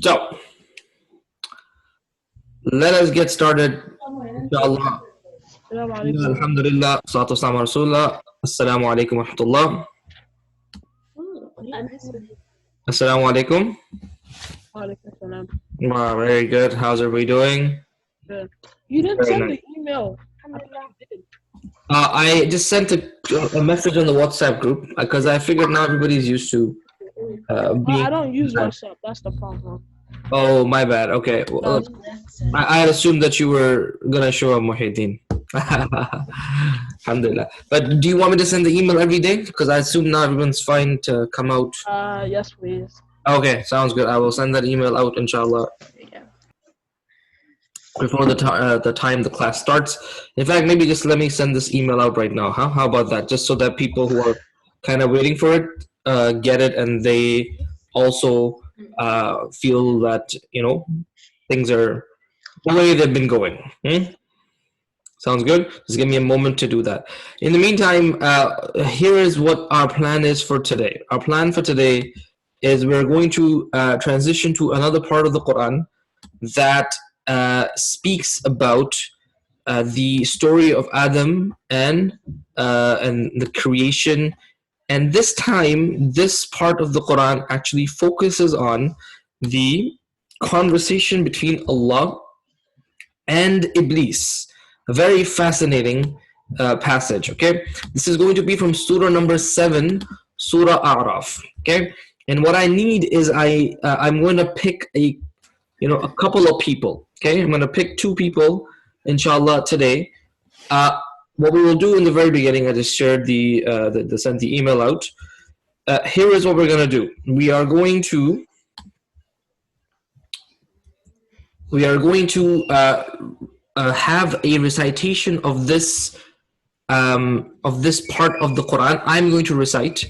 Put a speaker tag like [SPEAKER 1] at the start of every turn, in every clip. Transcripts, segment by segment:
[SPEAKER 1] So let us get started. Inshallah.
[SPEAKER 2] السلام عليكم.
[SPEAKER 1] Alhamdulillah. Salatu wassalamu ala Rasulullah. Assalamu alaikum wa rahmatullah. Assalamu alaikum.
[SPEAKER 2] وعليكم السلام.
[SPEAKER 1] Wow, very good. How's everybody doing?
[SPEAKER 2] Good. You didn't
[SPEAKER 1] Very
[SPEAKER 2] send
[SPEAKER 1] nice.
[SPEAKER 2] the email. I thought you did.
[SPEAKER 1] I just sent a message on the WhatsApp group because I figured now everybody's used to being.
[SPEAKER 2] I don't use WhatsApp. That's the problem.
[SPEAKER 1] Oh, my bad. Okay. Well, I had assumed that you were gonna show up Muhyiddin. Alhamdulillah. But do you want me to send the email every day? Because I assume now everyone's fine to come out.
[SPEAKER 2] Yes, please.
[SPEAKER 1] Okay, sounds good. I will send that email out, inshallah, before the time the class starts. In fact, maybe just let me send this email out right now. Huh? How about that? Just so that people who are kind of waiting for it get it, and they also feel that things are the way they've been going. Sounds good. Just give me a moment to do that. In the meantime, here is what our plan is for today. Our plan for today is we're going to transition to another part of the Quran that speaks about the story of Adam and the creation. And this time, this part of the Quran actually focuses on the conversation between Allah and Iblees. A very fascinating passage. Okay, this is going to be from Surah number 7, Surah A'raf. Okay, and what I need is I'm going to pick a couple of people. Okay, I'm going to pick two people, inshallah, today. What we will do in the very beginning, I just shared sent the email out. Here is what we're going to do. We are going to have a recitation of this part of the Quran. I'm going to recite,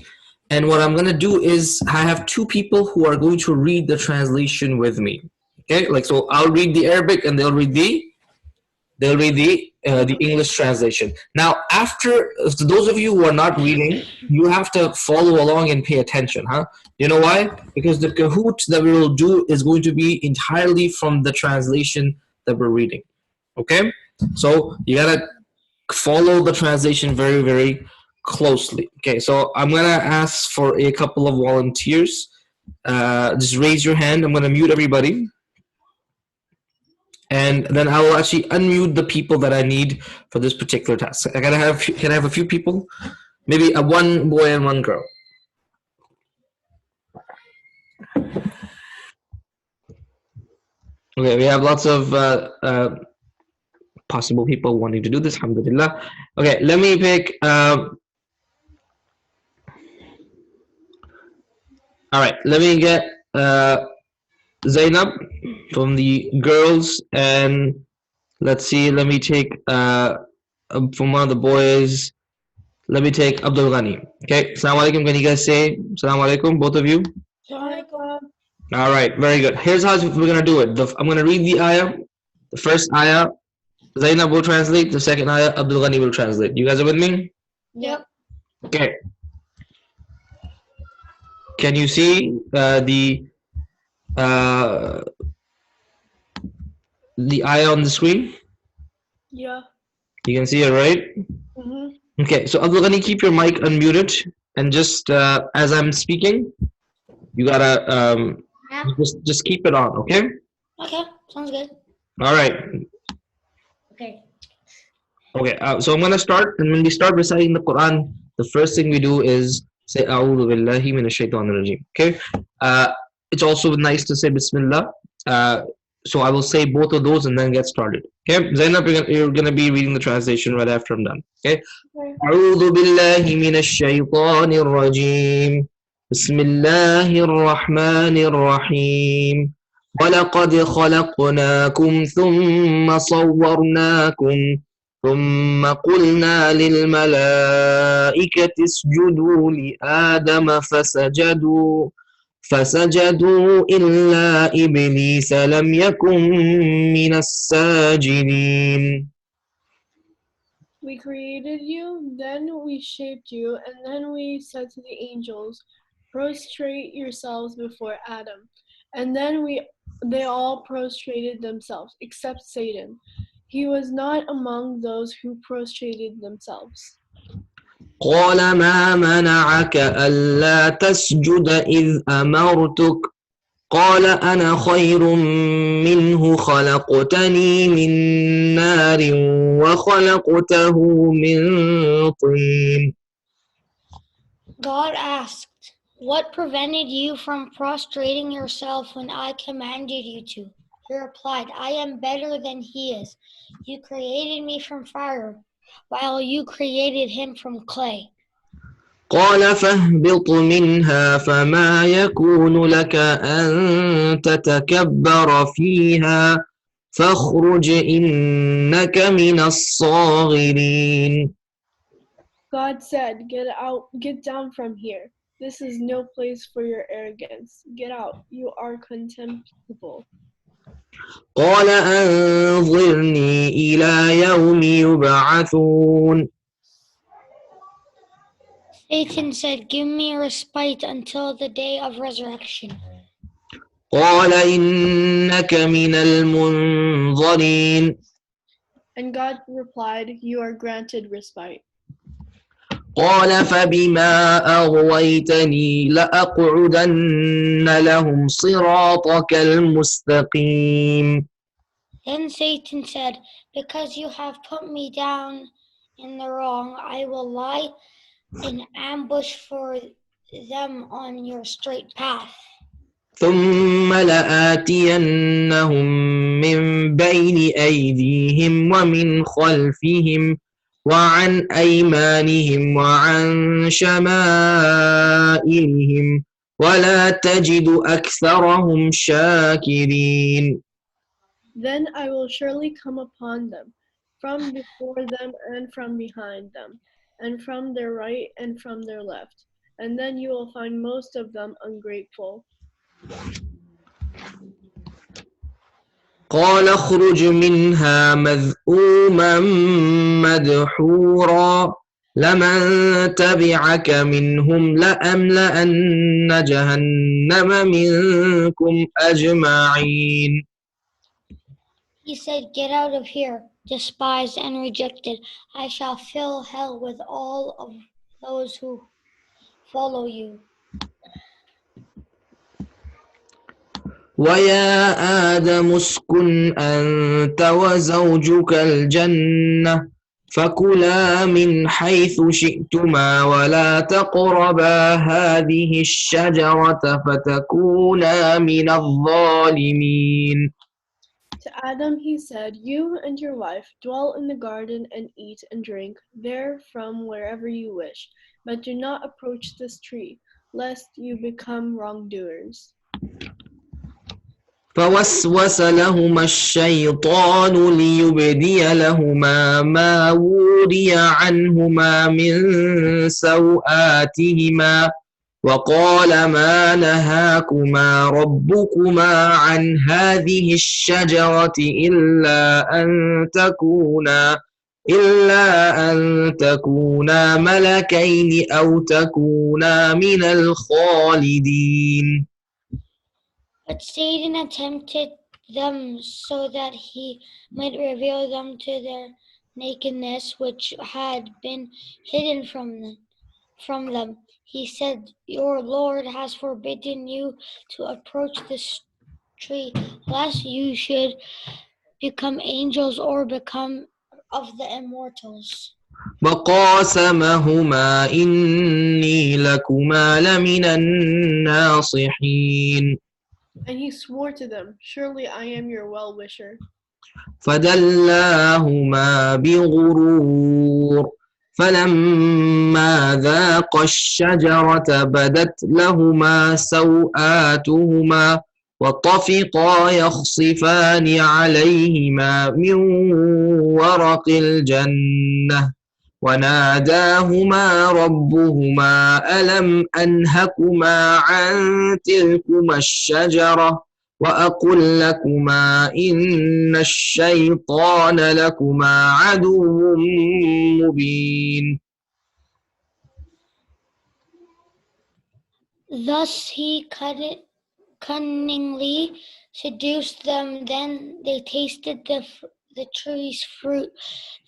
[SPEAKER 1] and what I'm going to do is I have two people who are going to read the translation with me. Okay, so I'll read the Arabic and they'll read the English translation. Now, after those of you who are not reading, you have to follow along and pay attention, huh? You know why? Because the kahoot that we will do is going to be entirely from the translation that we're reading. Okay, so you gotta follow the translation very, very closely. Okay, so I'm gonna ask for a couple of volunteers. Just raise your hand. I'm gonna mute everybody. And then I will actually unmute the people that I need for this particular task. Can I have a few people? Maybe a one boy and one girl. Okay, we have lots of possible people wanting to do this. Alhamdulillah. Okay, let me pick. All right, let me get Zainab from the girls, and let's see. Let me take from one of the boys. Let me take Abdul Ghani. Okay, Assalamu alaikum. Can you guys say Assalamu alaikum, both of you? All right, very good. Here's how we're gonna do it. I'm gonna read the ayah. The first ayah, Zainab will translate. The second ayah, Abdul Ghani will translate. You guys are with me?
[SPEAKER 2] Yep.
[SPEAKER 1] Okay. Can you see the ayah on the screen?
[SPEAKER 2] Yeah.
[SPEAKER 1] You can see it, right?
[SPEAKER 2] Mm-hmm.
[SPEAKER 1] Okay, so Abdul Ghani, keep your mic unmuted, and just as I'm speaking, you gotta just keep it on, okay?
[SPEAKER 3] Okay, sounds good.
[SPEAKER 1] All right.
[SPEAKER 3] Okay.
[SPEAKER 1] Okay, so I'm gonna start, and when we start reciting the Quran, the first thing we do is say A'udhu billahi minash shaitanir rajim. Okay, it's also nice to say Bismillah. So I will say both of those and then get started. Okay, Zainab, you're gonna be reading the translation right after I'm done. Okay. A'udhu billahi minash shaitanir rajim. Bismillahir rahmanir rahim. وَلَقَدْ خَلَقْنَاكُمْ ثُمَّ صَوَّرْنَاكُمْ ثم قلنا للملائكة اسجدوا لآدم فسجدوا إلا إبليس لم يكن من الساجدين.
[SPEAKER 4] We created you, then we shaped you, and then we said to the angels, prostrate yourselves before Adam. And then we They all prostrated themselves, except Satan. He was not among those who prostrated themselves.
[SPEAKER 1] قال ما منعك ألا تسجد إذ أمرتك قال أنا خير منه خلقتني من نار وخلقته من طين.
[SPEAKER 3] God asked, "What prevented you from prostrating yourself when I commanded you to?" He replied, "I am better than he is. You created me from fire, while you created him from clay."
[SPEAKER 1] قال فاهبط منها فما يكون لك أن تتكبر فيها فاخرج إنك من الصاغرين.
[SPEAKER 4] God said, get down from here. This is no place for your arrogance. Get out, you are contemptible.
[SPEAKER 1] قال أنظرني إلى يوم يبعثون.
[SPEAKER 3] Satan said, "Give me a respite until the day of resurrection."
[SPEAKER 1] قال إنك من المنظرين.
[SPEAKER 4] And God replied, you are granted respite.
[SPEAKER 1] قال فبما أغويتني لأقعدن لهم صراطك المستقيم.
[SPEAKER 3] Then Satan said, "Because you have put me down in the wrong, I will lie in ambush for them on your straight path.
[SPEAKER 1] ثم لآتينهم من بين أيديهم ومن خلفهم وعن أيمانهم وعن شمائلهم ولا تجد أكثرهم شاكرين.
[SPEAKER 4] Then I will surely come upon them, from before them and from behind them, and from their right and from their left, and then you will find most of them ungrateful.
[SPEAKER 1] قال اخرج منها مذءوما مدحورا لمن تبعك منهم لأملأن جهنم منكم أجمعين.
[SPEAKER 3] He said, "Get out of here, despised and rejected. I shall fill hell with all of those who follow you."
[SPEAKER 1] ويا آدم اسكن أنت وزوجك الجنة فكلا من حيث شئتما ولا تقربا هذه الشجرة فتكونا من الظالمين.
[SPEAKER 4] To Adam he said, you and your wife dwell in the garden and eat and drink there from wherever you wish, but do not approach this tree, lest you become wrongdoers.
[SPEAKER 1] فوسوس لهما الشيطان ليبدي لهما ما وري عنهما من سوآتهما وقال ما نهاكما ربكما عن هذه الشجرة إلا أن تكونا ملكين أو تكونا من الخالدين.
[SPEAKER 3] But Satan tempted them so that he might reveal them to their nakedness, which had been hidden from them. He said, "Your Lord has forbidden you to approach this tree, lest you should become angels or become of the immortals."
[SPEAKER 1] وقاسمهما إني لكما لمن الناصحين.
[SPEAKER 4] And he swore to them, surely I am your well-wisher.
[SPEAKER 1] فدلاهما بغرور فلما ذاقا الشجرة بدت لهما سوآتهما وطفقا يخصفان عليهما من ورق الجنة وناداهما ربهما ألم أنهكما عن تلكما الشجرة وأقل لكما إن الشيطان لكما عدو مبين.
[SPEAKER 3] Thus he cunningly seduced them. Then they tasted the tree's fruit.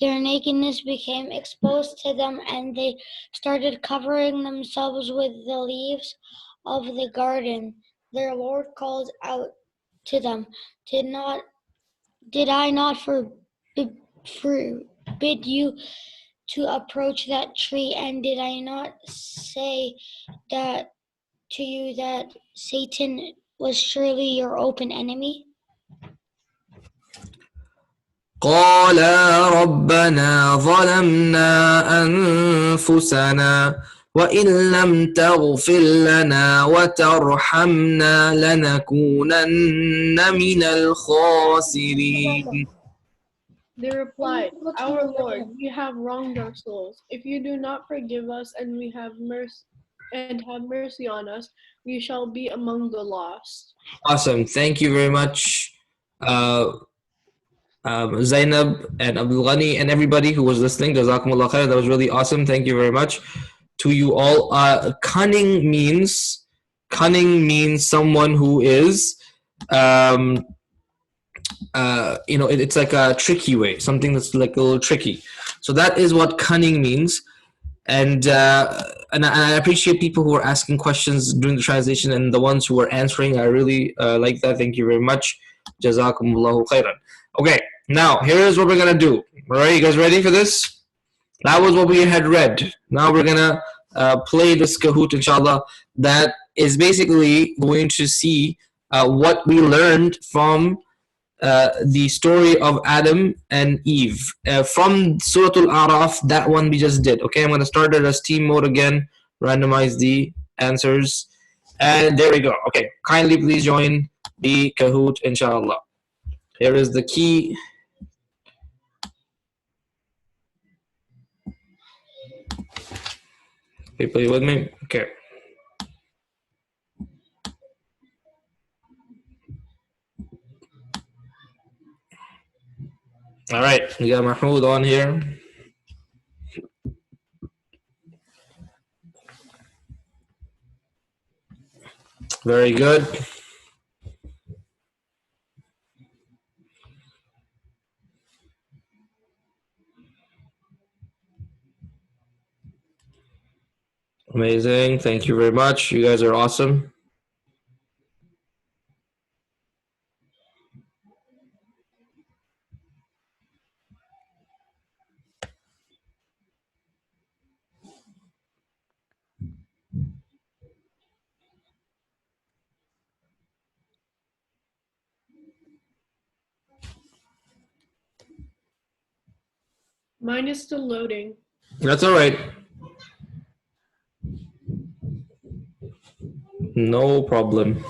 [SPEAKER 3] Their nakedness became exposed to them, and they started covering themselves with the leaves of the garden. Their Lord called out to them, Did I not forbid you to approach that tree, and did I not say that to you that Satan was surely your open enemy?
[SPEAKER 1] قالا ربنا ظلمنا أنفسنا وإن لم تغفر لنا وترحمنا لنكونن من الخاسرين.
[SPEAKER 4] They replied, Our Lord, we have wronged our souls. If you do not forgive us and have mercy on us, we shall be among the lost.
[SPEAKER 1] Awesome. Thank you very much, Zainab and Abdul Ghani and everybody who was listening. Jazakumullah khair. That was really awesome. Thank you very much to you all. Cunning means someone who is, it's like a tricky way, something that's like a little tricky. So that is what cunning means. And I appreciate people who are asking questions during the translation and the ones who are answering. I really like that. Thank you very much. Jazakumullahu khairan. Okay, now here is what we're gonna do. All right, you guys ready for this? That was what we had read. Now we're gonna play this Kahoot, inshallah. That is basically going to see what we learned from the story of Adam and Eve from Surah Al-A'raf, that one we just did. Okay, I'm going to start it as team mode again, randomize the answers, and there we go. Okay, kindly please join the Kahoot, inshallah. Here is the key. People, you with me? Okay. All right, we got Mahmoud on here. Very good. Amazing. Thank you very much. You guys are awesome.
[SPEAKER 4] Mine is still loading.
[SPEAKER 1] That's all right. No problem.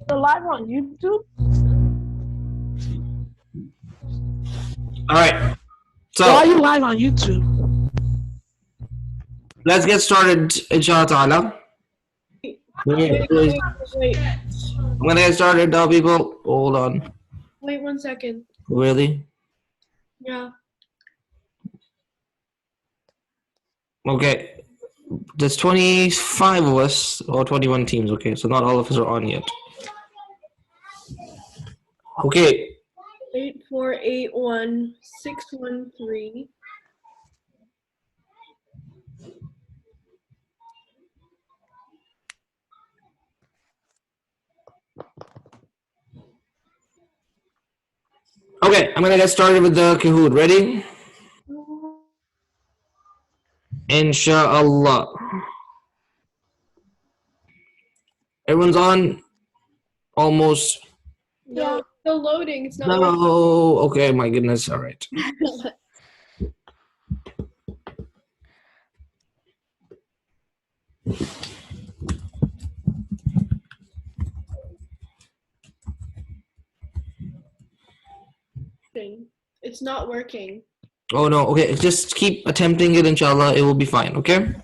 [SPEAKER 2] They're live on YouTube.
[SPEAKER 1] All right. So
[SPEAKER 2] Why are you live on YouTube?
[SPEAKER 1] let's get started, inshallah ta'ala.
[SPEAKER 4] Wait.
[SPEAKER 1] I'm gonna get started now, people. Hold on.
[SPEAKER 4] Wait 1 second.
[SPEAKER 1] Really?
[SPEAKER 4] Yeah.
[SPEAKER 1] Okay. There's 25 of us, or 21 teams, okay? So not all of us are on yet. Okay.
[SPEAKER 4] 8481613.
[SPEAKER 1] Okay, I'm gonna get started with the Kahoot. Ready? Inshallah. Everyone's on? Almost.
[SPEAKER 4] No, it's still loading. It's not
[SPEAKER 1] No. Okay, my goodness. All right.
[SPEAKER 4] working. It's not working.
[SPEAKER 1] Oh no. Okay, just keep attempting it. Inshallah, it will be fine. Okay.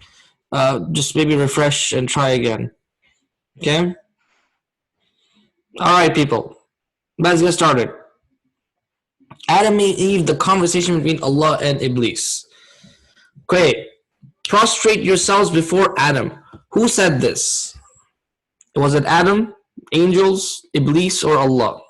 [SPEAKER 1] Just maybe refresh and try again. Okay. Alright, people. Let's get started. Adam and Eve, the conversation between Allah and Iblis. Okay. Prostrate yourselves before Adam. Who said this? Was it Adam, angels, Iblis, or Allah?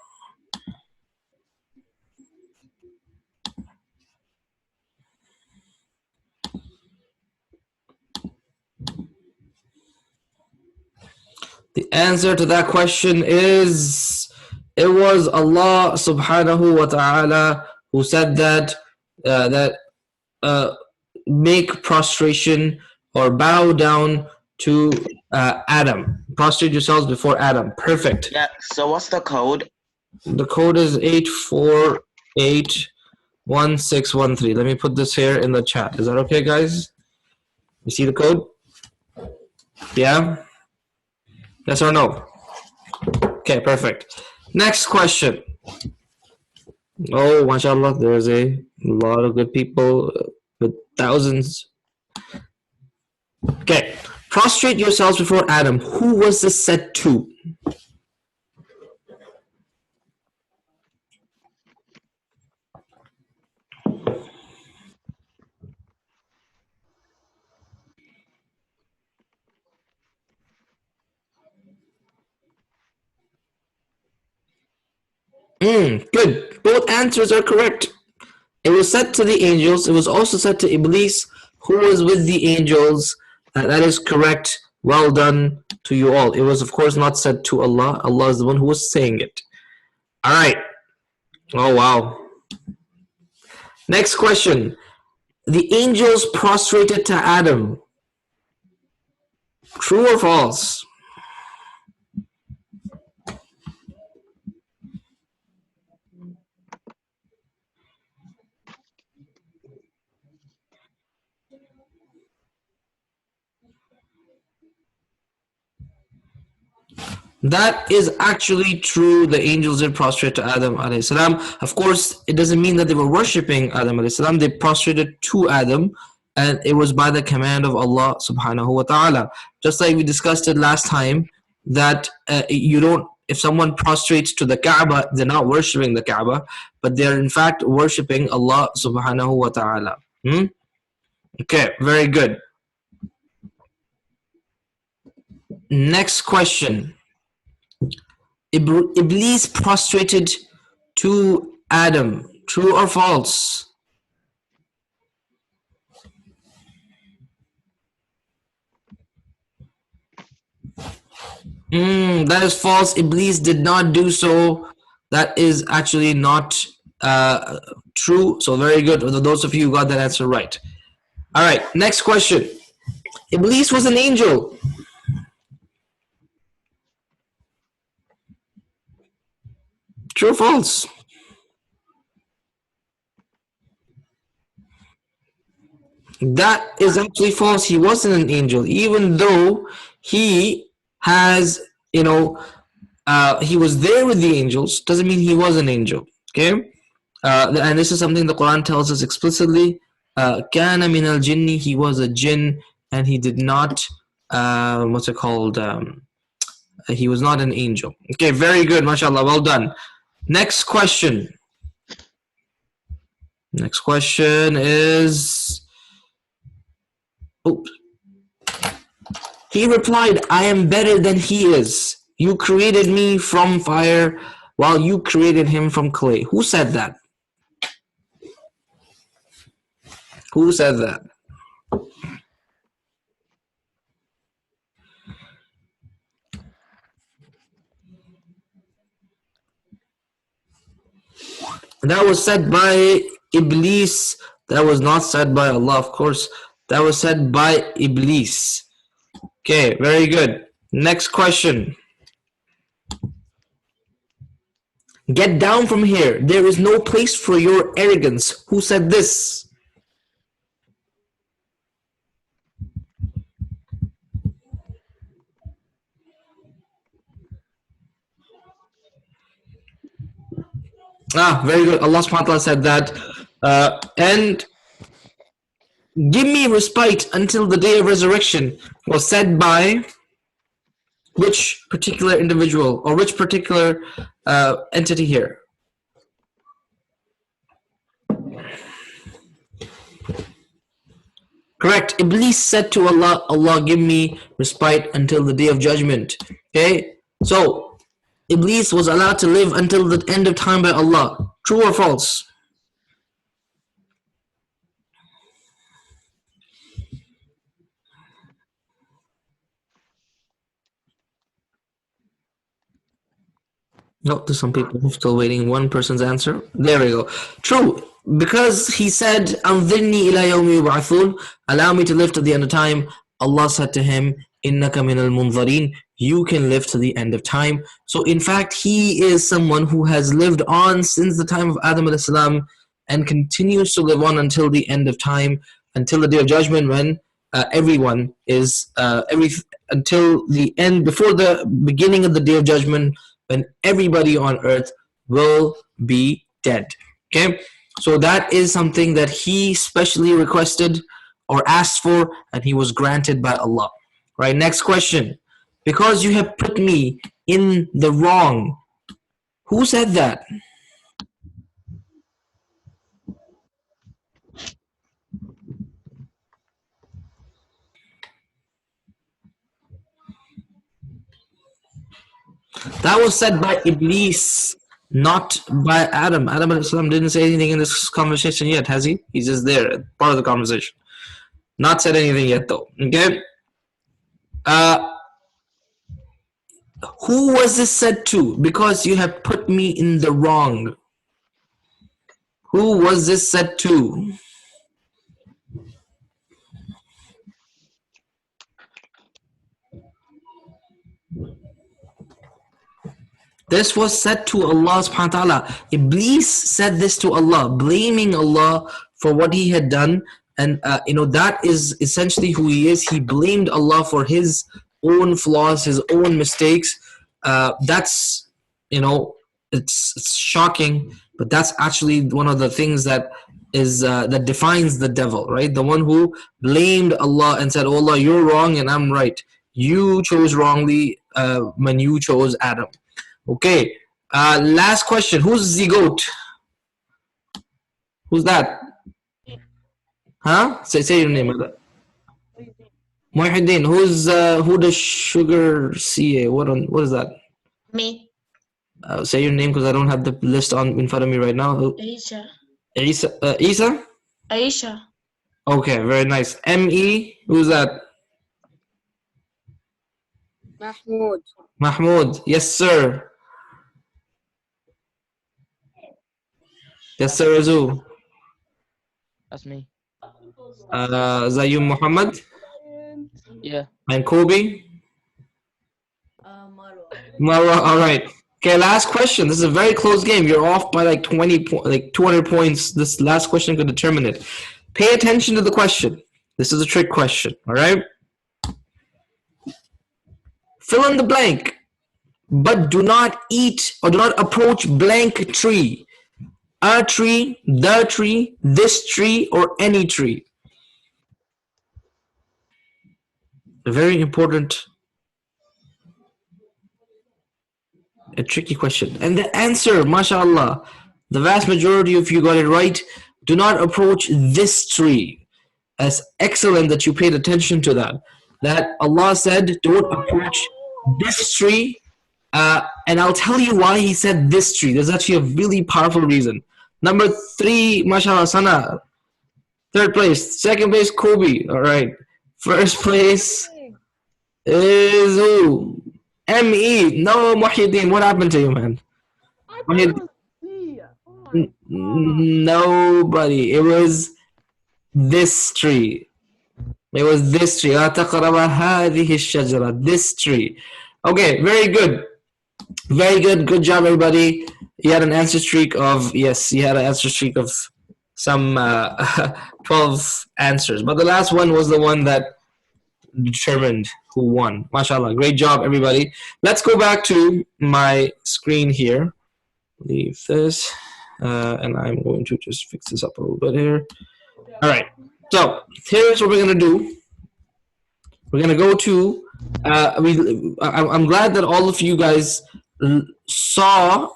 [SPEAKER 1] The answer to that question is it was Allah subhanahu wa ta'ala who said that make prostration or bow down to Adam. Prostrate yourselves before Adam. Perfect.
[SPEAKER 5] Yeah, so what's the code?
[SPEAKER 1] The code is 8481613. Let me put this here in the chat. Is that okay, guys? You see the code? Yeah? Yes or no? Okay, perfect. Next question. Oh, mashallah, there's a lot of good people with thousands. Okay. Prostrate yourselves before Adam. Who was this said to? Good. Both answers are correct. It was said to the angels. It was also said to Iblis, who was with the angels. That is correct. Well done to you all. It was, of course, not said to Allah. Allah is the one who was saying it. All right. Oh, wow. Next question. The angels prostrated to Adam. True or false? That is actually true. The angels did prostrate to Adam alayhi salam. Of course, it doesn't mean that they were worshipping Adam alayhi salam. They prostrated to Adam, and it was by the command of Allah subhanahu wa ta'ala. Just like we discussed it last time, that you don't, if someone prostrates to the Kaaba, they're not worshipping the Kaaba, but they're in fact worshipping Allah subhanahu wa ta'ala. Okay, very good. Next question. Iblis prostrated to Adam. True or false? That is false. Iblis did not do so. That is actually not true. So very good. Those of you who got that answer right. All right. Next question. Iblis was an angel. True or false? That is actually false. He wasn't an angel, even though he has, he was there with the angels. Doesn't mean he was an angel. Okay, and this is something the Quran tells us explicitly. Kana min al jinni. He was a jinn, and he did not. What's it called? He was not an angel. Okay, very good, mashallah. Well done. Next question. Next question is. Oops. He replied, I am better than he is. You created me from fire while you created him from clay. Who said that? Who said that? That was said by Iblis. That was not said by Allah, of course. That was said by Iblis. Okay, very good. Next question. Get down from here. There is no place for your arrogance. Who said this? Very good. Allah subhanahu wa ta'ala said that. And give me respite until the day of resurrection was said by Which particular individual or which particular entity here? Correct. Iblis said to Allah, Allah, give me respite until the day of judgment. Okay? So, Iblis was allowed to live until the end of time by Allah. True or false? No, there's some people who are still waiting. One person's answer. There we go. True. Because he said, "Anzirni ila yawmi yub'athun," allow me to live to the end of time. Allah said to him, "Innaka minal munzarin," you can live to the end of time. So in fact, he is someone who has lived on since the time of Adam alayhi salam and continues to live on until the end of time, until the day of judgment, when everyone is until the end, before the beginning of the day of judgment, when everybody on earth will be dead. Okay, so that is something that he specially requested or asked for, and he was granted by Allah. Right, next question. Because you have put me in the wrong. Who said that? That was said by Iblis, not by Adam. Adam alayhi salam didn't say anything in this conversation yet, has he? He's just there, part of the conversation. Not said anything yet, though. Okay. Who was this said to? Because you have put me in the wrong. Who was this said to? This was said to Allah subhanahu wa ta'ala. Iblis said this to Allah, blaming Allah for what he had done. And that is essentially who he is. He blamed Allah for his own flaws, his own mistakes. That's, it's shocking, but that's actually one of the things that is that defines the devil, right? The one who blamed Allah and said, "Oh Allah, you're wrong and I'm right. You chose wrongly when you chose Adam." Okay, last question. Who's the goat? Who's that? Huh? Say your name. Muhyiddin. Who does sugar CA? What is that?
[SPEAKER 5] Me.
[SPEAKER 1] Say your name because I don't have the list in front of me right now.
[SPEAKER 5] Aisha.
[SPEAKER 1] Isa?
[SPEAKER 5] Aisha.
[SPEAKER 1] Okay, very nice. ME. Who's that?
[SPEAKER 6] Mahmoud.
[SPEAKER 1] Mahmoud. Yes, sir. Yes, sir, Azu.
[SPEAKER 7] That's me.
[SPEAKER 1] Zayyum Muhammad.
[SPEAKER 7] Yeah.
[SPEAKER 1] And Kobe. Marwa. All right. Okay, last question. This is a very close game. You're off by like 200 points. This last question could determine it. Pay attention to the question. This is a trick question. All right. Fill in the blank, but do not eat or do not approach blank tree. A tree, the tree, this tree, or any tree. A very important, a tricky question. And the answer, mashallah, the vast majority of you got it right. Do not approach this tree. As excellent that you paid attention to that. That Allah said, don't approach this tree. And I'll tell you why he said this tree. There's actually a really powerful reason. Number 3, mashallah, Sana. 3rd place. 2nd place, Kobe. All right. 1st place is who? ME. No, Muhyiddin. What happened to you, man? Nobody. It was this tree. It was this tree. لا تقرب هذه الشجرة. This tree. Okay, very good. Very good. Good job, everybody. You had an answer streak of, yes, you had an answer streak of some 12 answers. But the last one was the one that determined who won. MashaAllah. Great job, everybody. Let's go back to my screen here. Leave this. And I'm going to just fix this up a little bit here. All right. So here's what we're going to do. We're going to go to I'm glad that all of you guys saw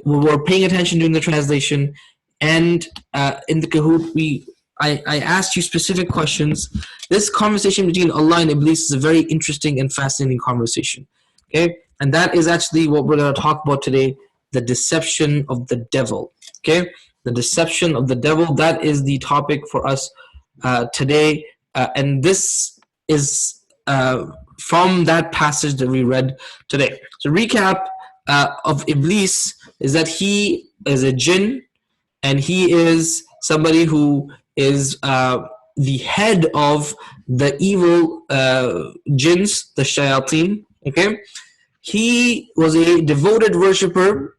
[SPEAKER 1] were paying attention during the translation, and in the Kahoot I asked you specific questions. This conversation between Allah and Iblis is a very interesting and fascinating conversation. Okay, and that is actually what we're going to talk about today: the deception of the devil. Okay, the deception of the devil. That is the topic for us today, and this is from that passage that we read today. So, recap of Iblis is that he is a jinn, and he is somebody who is the head of the evil jinns, the shayateen. Okay, he was a devoted worshipper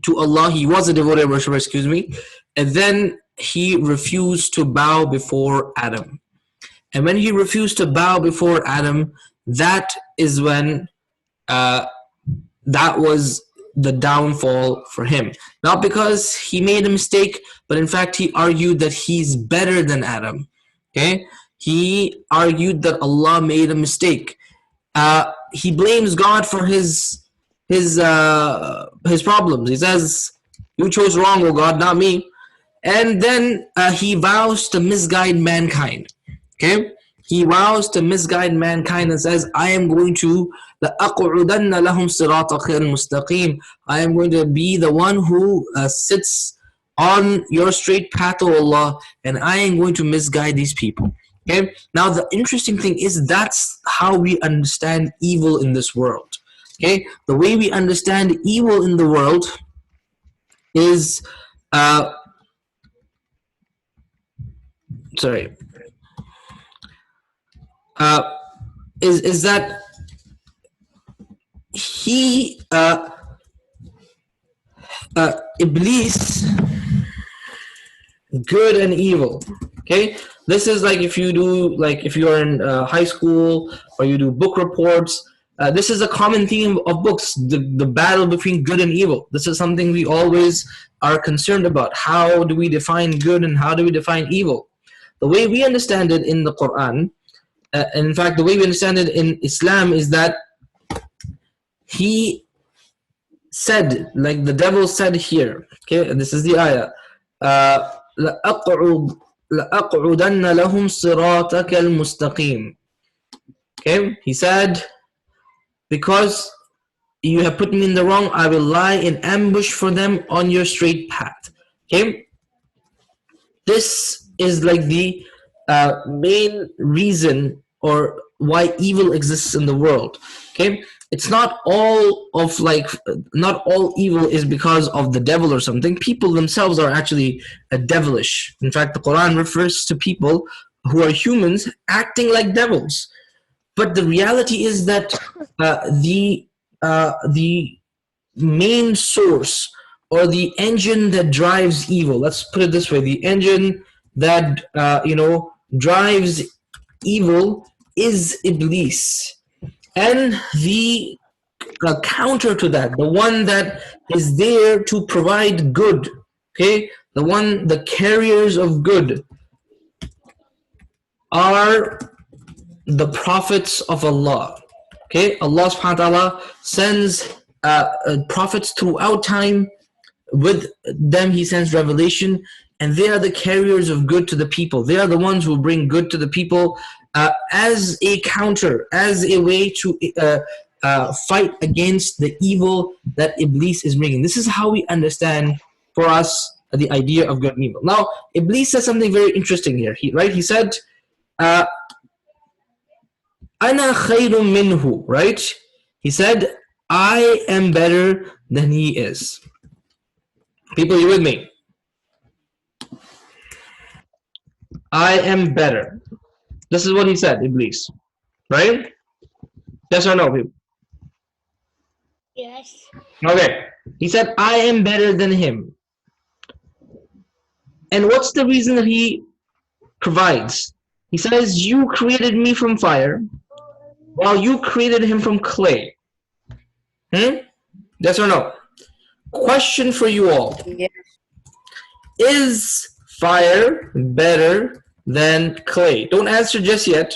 [SPEAKER 1] to Allah. He was a devoted worshipper, excuse me, and then he refused to bow before Adam. And when he refused to bow before Adam, that is when that was the downfall for him. Not because he made a mistake, but in fact he argued that he's better than Adam. Okay, he argued that Allah made a mistake. He blames God for his problems. He says, "You chose wrong, O God, not me." And then he vows to misguide mankind. Okay, he vows to misguide mankind and says, "I am going to لَأَقْعُدَنَّ لَهُمْ صِرَاطَكَ الْمُسْتَقِيمِ." I am going to be the one who sits on your straight path, O Allah, and I am going to misguide these people. Okay. Now the interesting thing is that's how we understand evil in this world. Okay. The way we understand evil in the world is sorry. Is that he Iblis, good and evil. Okay, this is like if you are in high school or you do book reports. This is a common theme of books: the battle between good and evil. This is something we always are concerned about. How do we define good and how do we define evil? The way we understand it in the Quran, and in fact the way we understand it in Islam, is that he said, like the devil said here, okay, and this is the ayah, لَأَقْعُدَنَّ لَهُمْ صِرَاطَكَ الْمُسْتَقِيمِ. Okay, he said, because you have put me in the wrong, I will lie in ambush for them on your straight path. Okay, this is like the main reason or why evil exists in the world. Okay, it's not all evil is because of the devil or something. People themselves are actually devilish. In fact, the Quran refers to people who are humans acting like devils. But the reality is that the main source or the engine that drives evil, let's put it this way, the engine that drives evil is Iblis. And the counter to that, the one that is there to provide good, okay, the carriers of good are the prophets of Allah. Okay, Allah subhanahu wa ta'ala sends prophets throughout time. With them he sends revelation, and they are the carriers of good to the people. They are the ones who bring good to the people as a counter, as a way to fight against the evil that Iblis is bringing. This is how we understand, for us, the idea of good and evil. Now, Iblis says something very interesting here. He said, "Ana khayrun minhu," right? He said, "I am better than he is." People, you with me? I am better. This is what he said, Iblis. Right? Yes or no, people?
[SPEAKER 3] Yes.
[SPEAKER 1] Okay. He said, I am better than him. And what's the reason that he provides? He says, you created me from fire, while you created him from clay. Yes or no? Question for you all.
[SPEAKER 6] Yes.
[SPEAKER 1] Is fire better than clay? Don't answer just yet.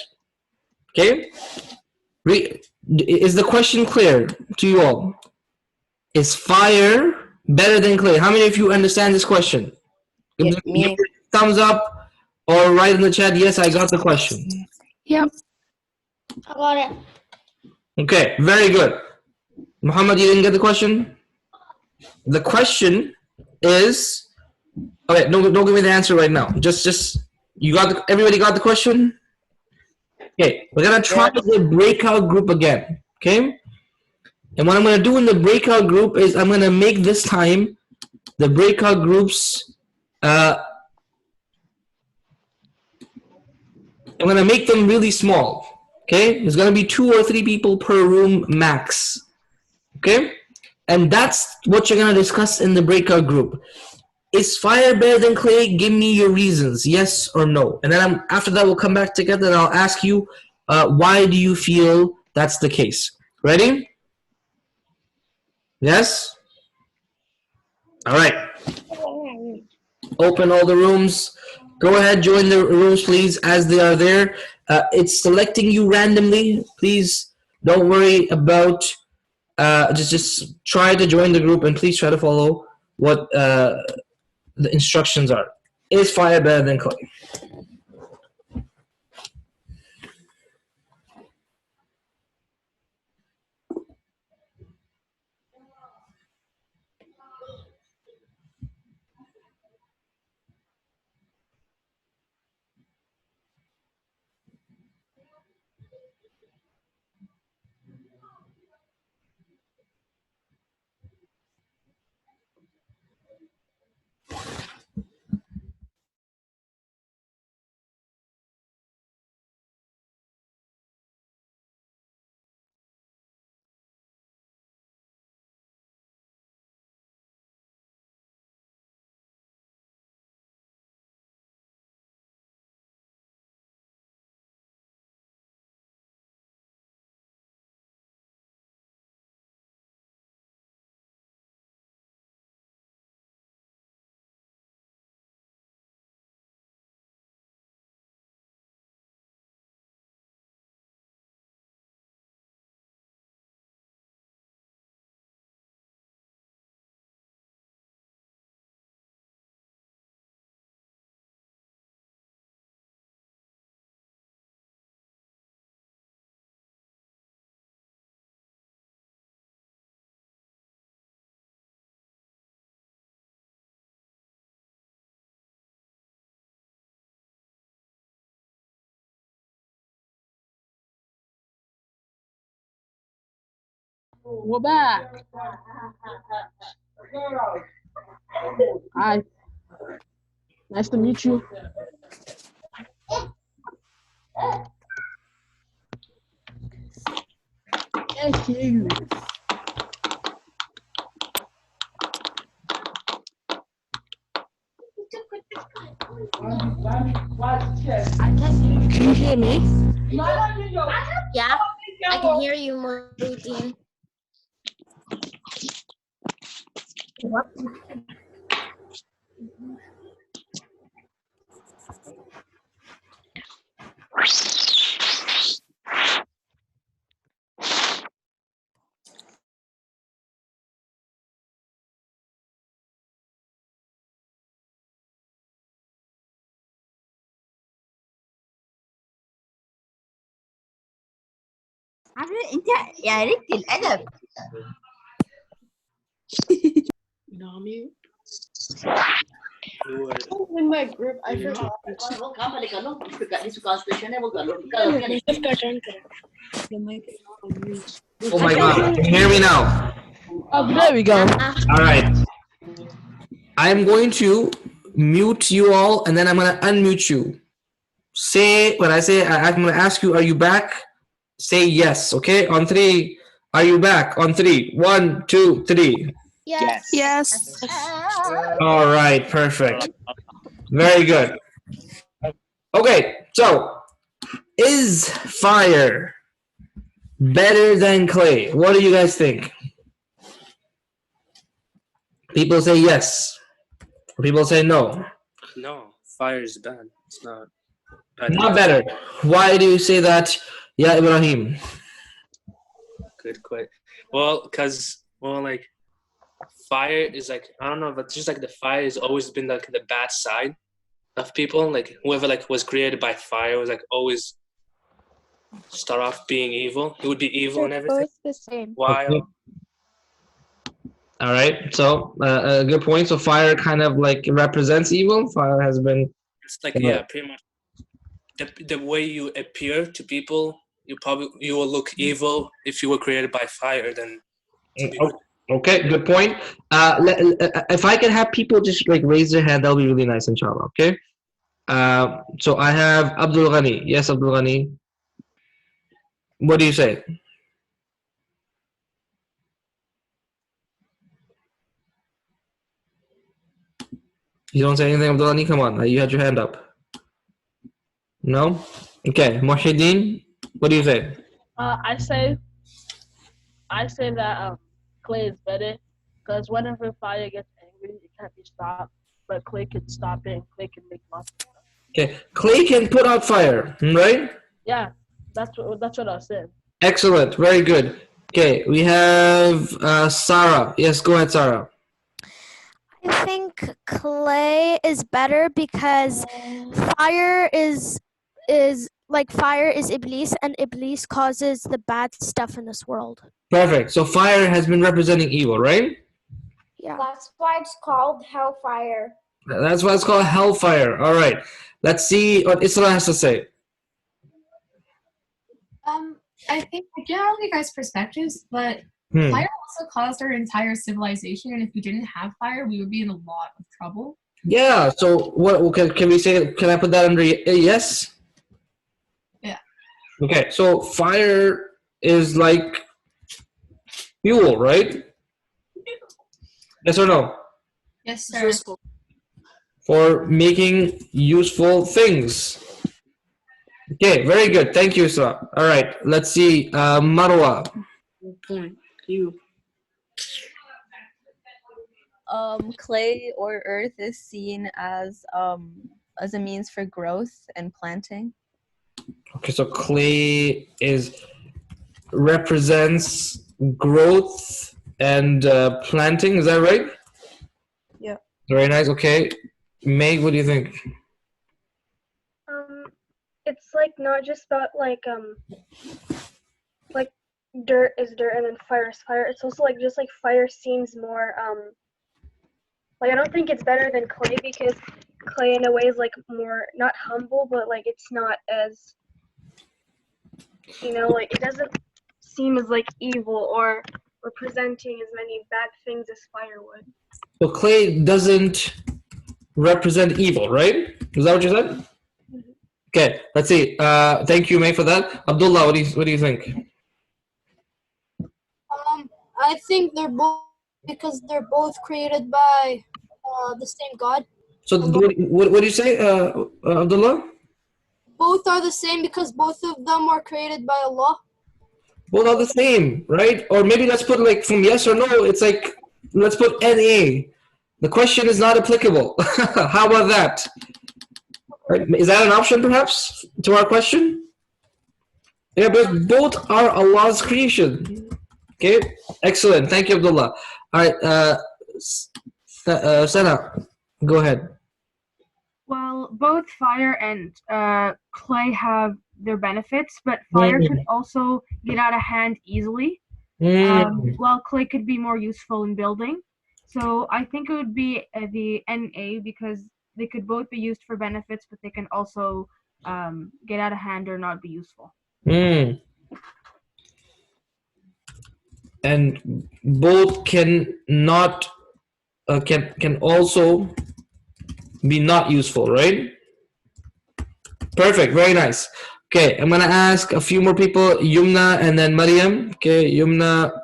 [SPEAKER 1] Okay? Is the question clear to you all? Is fire better than clay? How many of you understand this question? Give
[SPEAKER 6] Me.
[SPEAKER 1] thumbs up or write in the chat, yes, I got the question.
[SPEAKER 2] Yep.
[SPEAKER 3] I got it.
[SPEAKER 1] Okay, very good. Muhammad, you didn't get the question? The question is, okay, don't give me the answer right now. Just you got everybody got the question? Okay, we're gonna try the breakout group again. Okay? And what I'm gonna do in the breakout group is I'm gonna make this time the breakout groups I'm gonna make them really small. Okay? There's gonna be 2 or 3 people per room max. Okay? And that's what you're gonna discuss in the breakout group. Is fire better than clay? Give me your reasons, yes or no. And then after that, we'll come back together and I'll ask you, why do you feel that's the case? Ready? Yes? All right. Open all the rooms. Go ahead, join the rooms, please, as they are there. It's selecting you randomly. Please don't worry about, just try to join the group and please try to follow what the instructions are. Is fire better than clay?
[SPEAKER 2] We're back. Hi. Nice to meet you. Thank you. Can you hear me?
[SPEAKER 8] Yeah, I can hear you, Muhyiddin.
[SPEAKER 9] عارف انت يا ريت الادب.
[SPEAKER 2] Nami.
[SPEAKER 4] In my group, I forgot.
[SPEAKER 1] Oh my god, can you hear me now?
[SPEAKER 2] Oh, there we go.
[SPEAKER 1] All right. I'm going to mute you all and then I'm going to unmute you. Say, when I say, I'm going to ask you, are you back? Say yes, okay? On 3, are you back? On 3, 1, 2, 3.
[SPEAKER 8] Yes.
[SPEAKER 2] Yes.
[SPEAKER 1] All right, perfect. Very good. Okay, so is fire better than clay? What do you guys think? People say yes. People say no.
[SPEAKER 10] No, fire is bad. It's not.
[SPEAKER 1] Not better. Why do you say that? Yeah, Ibrahim.
[SPEAKER 10] Good question. Well, like fire is like, I don't know, but just like the fire has always been like the bad side of people. Like whoever like was created by fire was like always start off being evil. He would be evil and everything.
[SPEAKER 11] Both the same.
[SPEAKER 10] While
[SPEAKER 1] Okay. All right. So a good point. So fire kind of like represents evil. Fire has been.
[SPEAKER 10] it's like pretty much the way you appear to people. You will look evil if you were created by fire. Then
[SPEAKER 1] Okay, good point. If I can have people just like raise their hand, that'll be really nice, inshallah. Okay. So I have Abdul Ghani. Yes, Abdul Ghani. What do you say? You don't say anything, Abdul Ghani? Come on, you had your hand up. No? Okay, Muhyiddin, what do you say?
[SPEAKER 2] I say that clay is better because whenever fire gets angry, it can't be stopped. But clay can stop it, and clay can make monsters.
[SPEAKER 1] Okay, clay can put out fire, right?
[SPEAKER 2] Yeah, that's what I said.
[SPEAKER 1] Excellent, very good. Okay, we have Sarah. Yes, go ahead, Sarah.
[SPEAKER 11] I think clay is better because fire is Iblees, and Iblees causes the bad stuff in this world.
[SPEAKER 1] Perfect. So fire has been representing evil, right?
[SPEAKER 11] Yeah.
[SPEAKER 8] That's why it's called hellfire.
[SPEAKER 1] That's why it's called hellfire. All right. Let's see what Isra has to say.
[SPEAKER 12] I think I get all you guys' perspectives, but fire also caused our entire civilization, and if we didn't have fire, we would be in a lot of trouble.
[SPEAKER 1] Yeah. So what can we say? Can I put that under yes?
[SPEAKER 12] Yeah.
[SPEAKER 1] Okay. So fire is like fuel, right? Yes or no?
[SPEAKER 12] Yes, sir.
[SPEAKER 1] For making useful things. Okay, very good. Thank you, Isra. All right, let's see. Marwa.
[SPEAKER 2] Good point. You.
[SPEAKER 13] Clay or earth is seen as a means for growth and planting.
[SPEAKER 1] Okay, so clay represents growth and planting. Is that right?
[SPEAKER 4] Yeah.
[SPEAKER 1] Very nice. Okay, Meg, what do you think?
[SPEAKER 4] It's like not just about like dirt is dirt and then fire is fire. It's also like just like fire seems more like I don't think it's better than clay because clay in a way is like more not humble but like it's not as like it doesn't seem as like evil or presenting as many bad things as fire would.
[SPEAKER 1] So clay doesn't represent evil, right? Is that what you said? Okay, let's see. Thank you, May, for that. Abdullah, what do you think?
[SPEAKER 14] I think they're both because they're both created by the same God.
[SPEAKER 1] So what do you say, Abdullah?
[SPEAKER 14] Both are the same because both of them are created by Allah.
[SPEAKER 1] Both are the same, right? Or maybe let's put like from yes or no. It's like let's put NA. The question is not applicable. How about that? Right. Is that an option, perhaps, to our question? Yeah, but both are Allah's creation. Okay, excellent. Thank you, Abdullah. All right, Sana, go ahead.
[SPEAKER 15] Well, both fire and clay have their benefits, but fire could also get out of hand easily, while clay could be more useful in building. So I think it would be the NA because they could both be used for benefits, but they can also get out of hand or not be useful.
[SPEAKER 1] And both can also be not useful, right? Perfect, very nice. Okay, I'm gonna ask a few more people, Yumna and then Mariam. Okay, Yumna.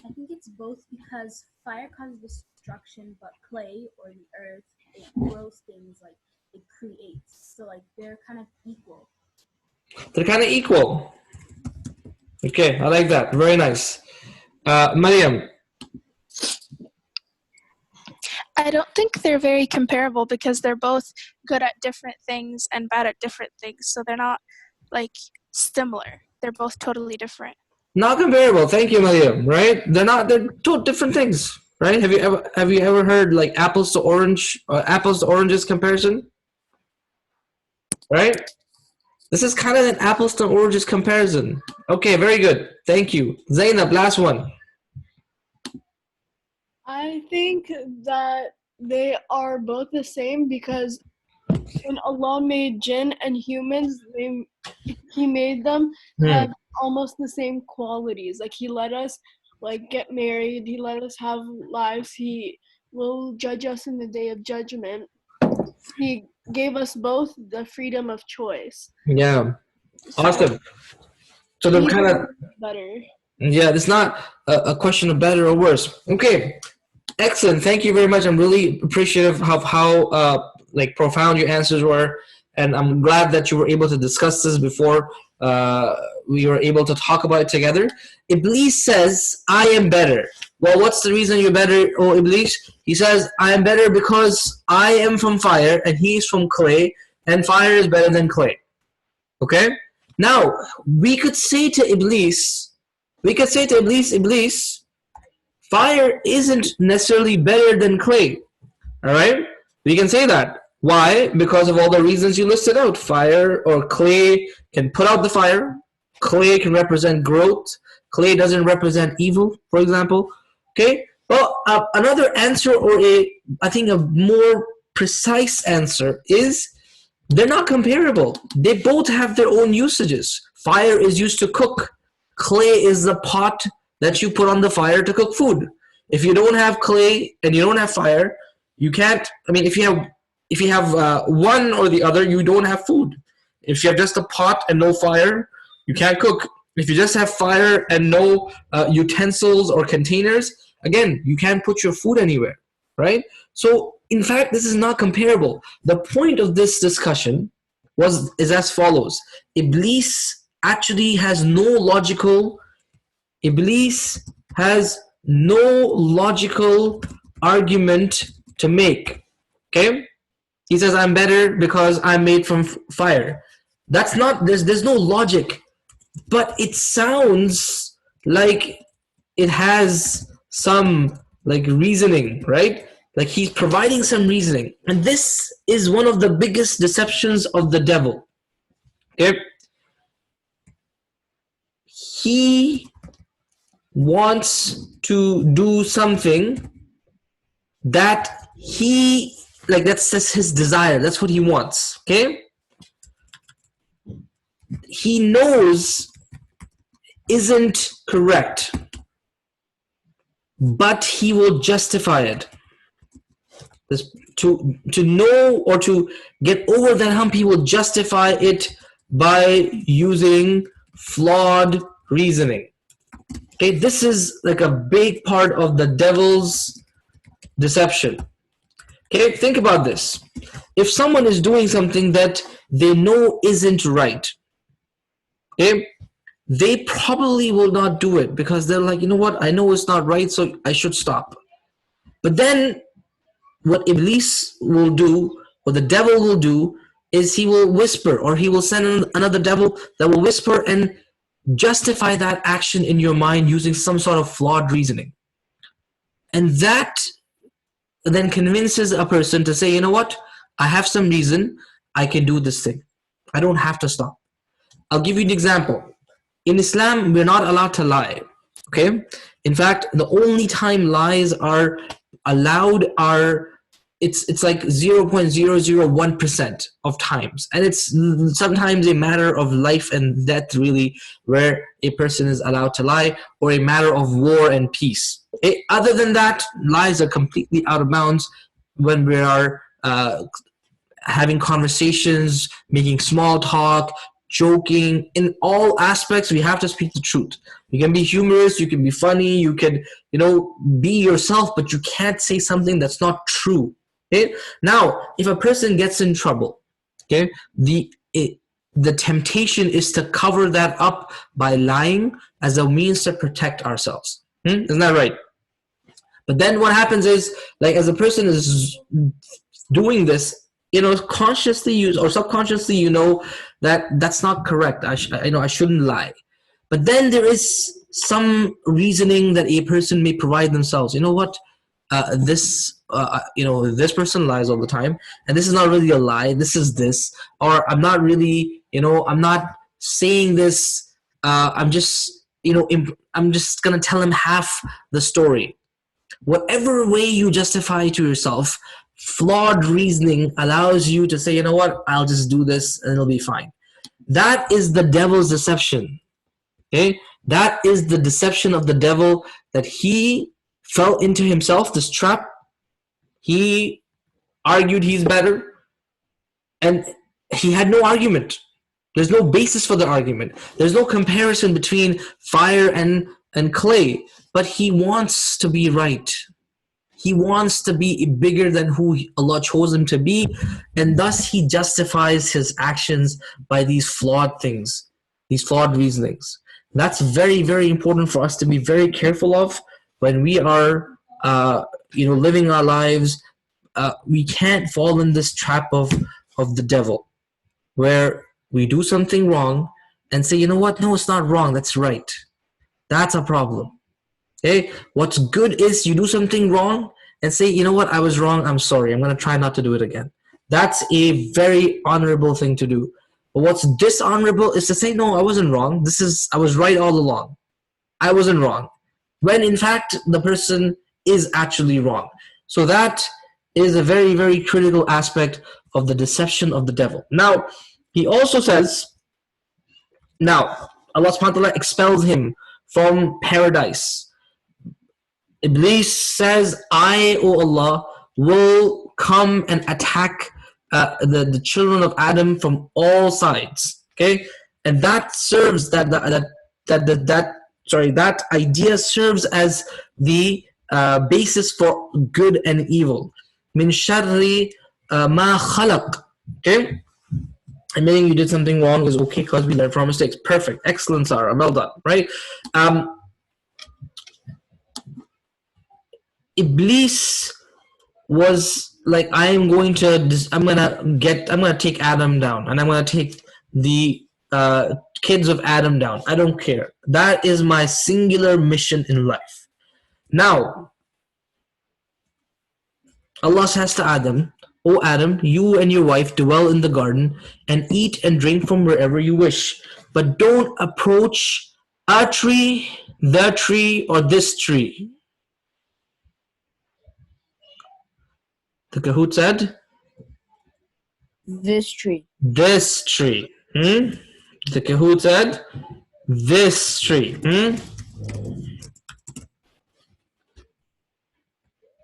[SPEAKER 16] I think it's both because fire causes destruction, but clay or the earth, it grows things, like it creates. So like they're kind of equal.
[SPEAKER 1] They're kind of equal. Okay, I like that. Very nice. Mariam.
[SPEAKER 17] I don't think they're very comparable because they're both good at different things and bad at different things. So they're not like similar. They're both totally different.
[SPEAKER 1] Not comparable. Thank you, Mariam. Right? They're two different things. Right? Have you ever heard like apples to oranges comparison? Right? This is kind of an apples to oranges comparison. Okay, very good. Thank you. Zainab, last one.
[SPEAKER 4] I think that they are both the same because when Allah made jinn and humans, He made them have almost the same qualities. Like He let us like get married. He let us have lives. He will judge us in the day of judgment. He gave us both the freedom of choice.
[SPEAKER 1] Yeah. Awesome. So they're kind of
[SPEAKER 4] better.
[SPEAKER 1] Yeah, it's not a question of better or worse. Okay. Excellent. Thank you very much. I'm really appreciative of how like profound your answers were, and I'm glad that you were able to discuss this before we were able to talk about it together. Iblees says, I am better. Well, what's the reason you're better, oh Iblees? He says, I am better because I am from fire and he is from clay, and fire is better than clay. Okay? Now, we could say to Iblees, Iblees, fire isn't necessarily better than clay. Alright? We can say that. Why? Because of all the reasons you listed out. Fire or clay can put out the fire. Clay can represent growth. Clay doesn't represent evil, for example. Okay? Well, another answer, or I think a more precise answer, is they're not comparable. They both have their own usages. Fire is used to cook. Clay is the pot that you put on the fire to cook food. If you don't have clay and you don't have fire, you can't. I mean, if you have one or the other, you don't have food. If you have just a pot and no fire, you can't cook. If you just have fire and no utensils or containers, again, you can't put your food anywhere, right? So, in fact, this is not comparable. The point of this discussion is as follows. Iblees actually has no logical argument to make. Okay? He says, I'm better because I'm made from fire. That's not, there's no logic, but it sounds like it has some like reasoning, right? Like he's providing some reasoning. And this is one of the biggest deceptions of the devil. Okay? He wants to do something that that's just his desire. That's what he wants. Okay? He knows isn't correct, but he will justify it. To know or to get over that hump, he will justify it by using flawed reasoning. Okay, this is like a big part of the devil's deception. Okay, think about this. If someone is doing something that they know isn't right, okay, they probably will not do it because they're like, you know what, I know it's not right, so I should stop. But then what Iblees will do, what the devil will do, is he will whisper, or he will send another devil that will whisper and justify that action in your mind using some sort of flawed reasoning. And that then convinces a person to say, you know what, I have some reason, I can do this thing. I don't have to stop. I'll give you an example. In Islam, we're not allowed to lie. Okay? In fact, the only time lies are allowed are it's like 0.001% of times, and it's sometimes a matter of life and death, really, where a person is allowed to lie, or a matter of war and peace. Other than that, lies are completely out of bounds when we are having conversations, making small talk, joking. In all aspects, we have to speak the truth. You can be humorous, you can be funny, you can, be yourself, but you can't say something that's not true. Okay? Now, if a person gets in trouble, okay, the temptation is to cover that up by lying as a means to protect ourselves. Isn't that right? But then what happens is, like, as a person is doing this, consciously you or subconsciously, that that's not correct. I shouldn't lie. But then there is some reasoning that a person may provide themselves. You know what? This person lies all the time, and this is not really a lie. This is this, or I'm not really, I'm not saying this. I'm just, I'm just gonna tell him half the story. Whatever way you justify to yourself, flawed reasoning allows you to say, you know what? I'll just do this, and it'll be fine. That is the devil's deception. Okay, that is the deception of the devil, that he fell into himself, this trap. He argued he's better, and he had no argument. There's no basis for the argument. There's no comparison between fire and clay, but he wants to be right. He wants to be bigger than who Allah chose him to be, and thus he justifies his actions by these flawed things, these flawed reasonings. That's very, very important for us to be very careful of when we are, living our lives. We can't fall in this trap of the devil, where we do something wrong and say, you know what? No, it's not wrong. That's right. That's a problem. Okay? What's good is you do something wrong and say, you know what? I was wrong. I'm sorry. I'm going to try not to do it again. That's a very honorable thing to do. But what's dishonorable is to say, no, I wasn't wrong. I was right all along. I wasn't wrong. When in fact, the person is actually wrong. So that is a very, very critical aspect of the deception of the devil. Now, he also says, now, Allah subhanahu wa ta'ala expels him from paradise. Iblis says, I, O Allah, will come and attack the children of Adam from all sides. Okay, and that serves that idea serves as the basis for good and evil. Min sharri ma khalaq. Okay, admitting you did something wrong is okay because we learn from mistakes. Perfect, excellent, Sarah, well done. Right. Iblis was like, I'm gonna take Adam down, and I'm gonna take the kids of Adam down. I don't care. That is my singular mission in life. Now, Allah says to Adam, O Adam, you and your wife dwell in the garden and eat and drink from wherever you wish, but don't approach a tree, the tree, or this tree. The Kahoot said,
[SPEAKER 6] This tree.
[SPEAKER 1] This tree. The Kahoot said, this tree.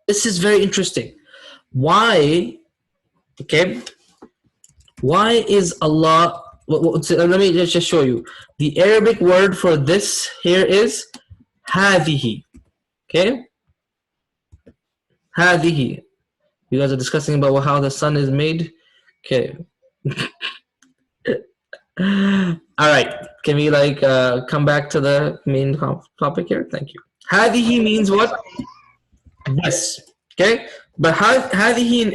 [SPEAKER 1] This is very interesting. Why? Okay. Why is Allah? Let me just show you. The Arabic word for this here is هذه. Okay. هذه. You guys are discussing about how the sun is made. Okay. All right. Can we come back to the main topic here? Thank you. هذه means what? This. Okay. But هذه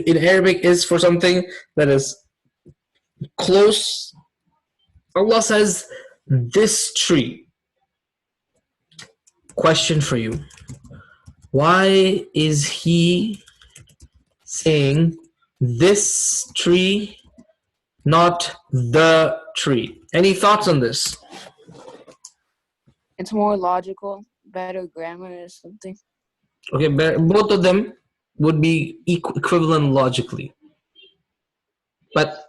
[SPEAKER 1] in Arabic is for something that is close. Allah says, this tree. Question for you. Why is he saying this tree, not the tree? Any thoughts on this?
[SPEAKER 6] It's more logical, better grammar or something.
[SPEAKER 1] Okay, both of them would be equivalent logically. But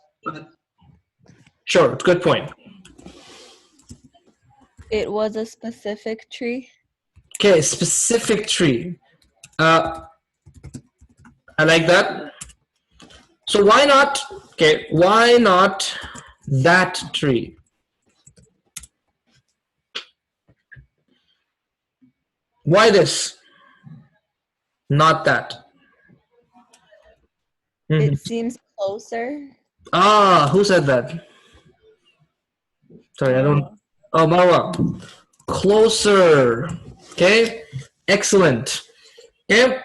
[SPEAKER 1] sure, good point.
[SPEAKER 13] It was a specific tree.
[SPEAKER 1] Okay, specific tree. I like that. So why not? Okay, why not that tree? Why this? Not that.
[SPEAKER 13] It seems closer.
[SPEAKER 1] Ah, who said that? Sorry, I don't. Oh, Marwa. Closer. Okay, excellent. Okay?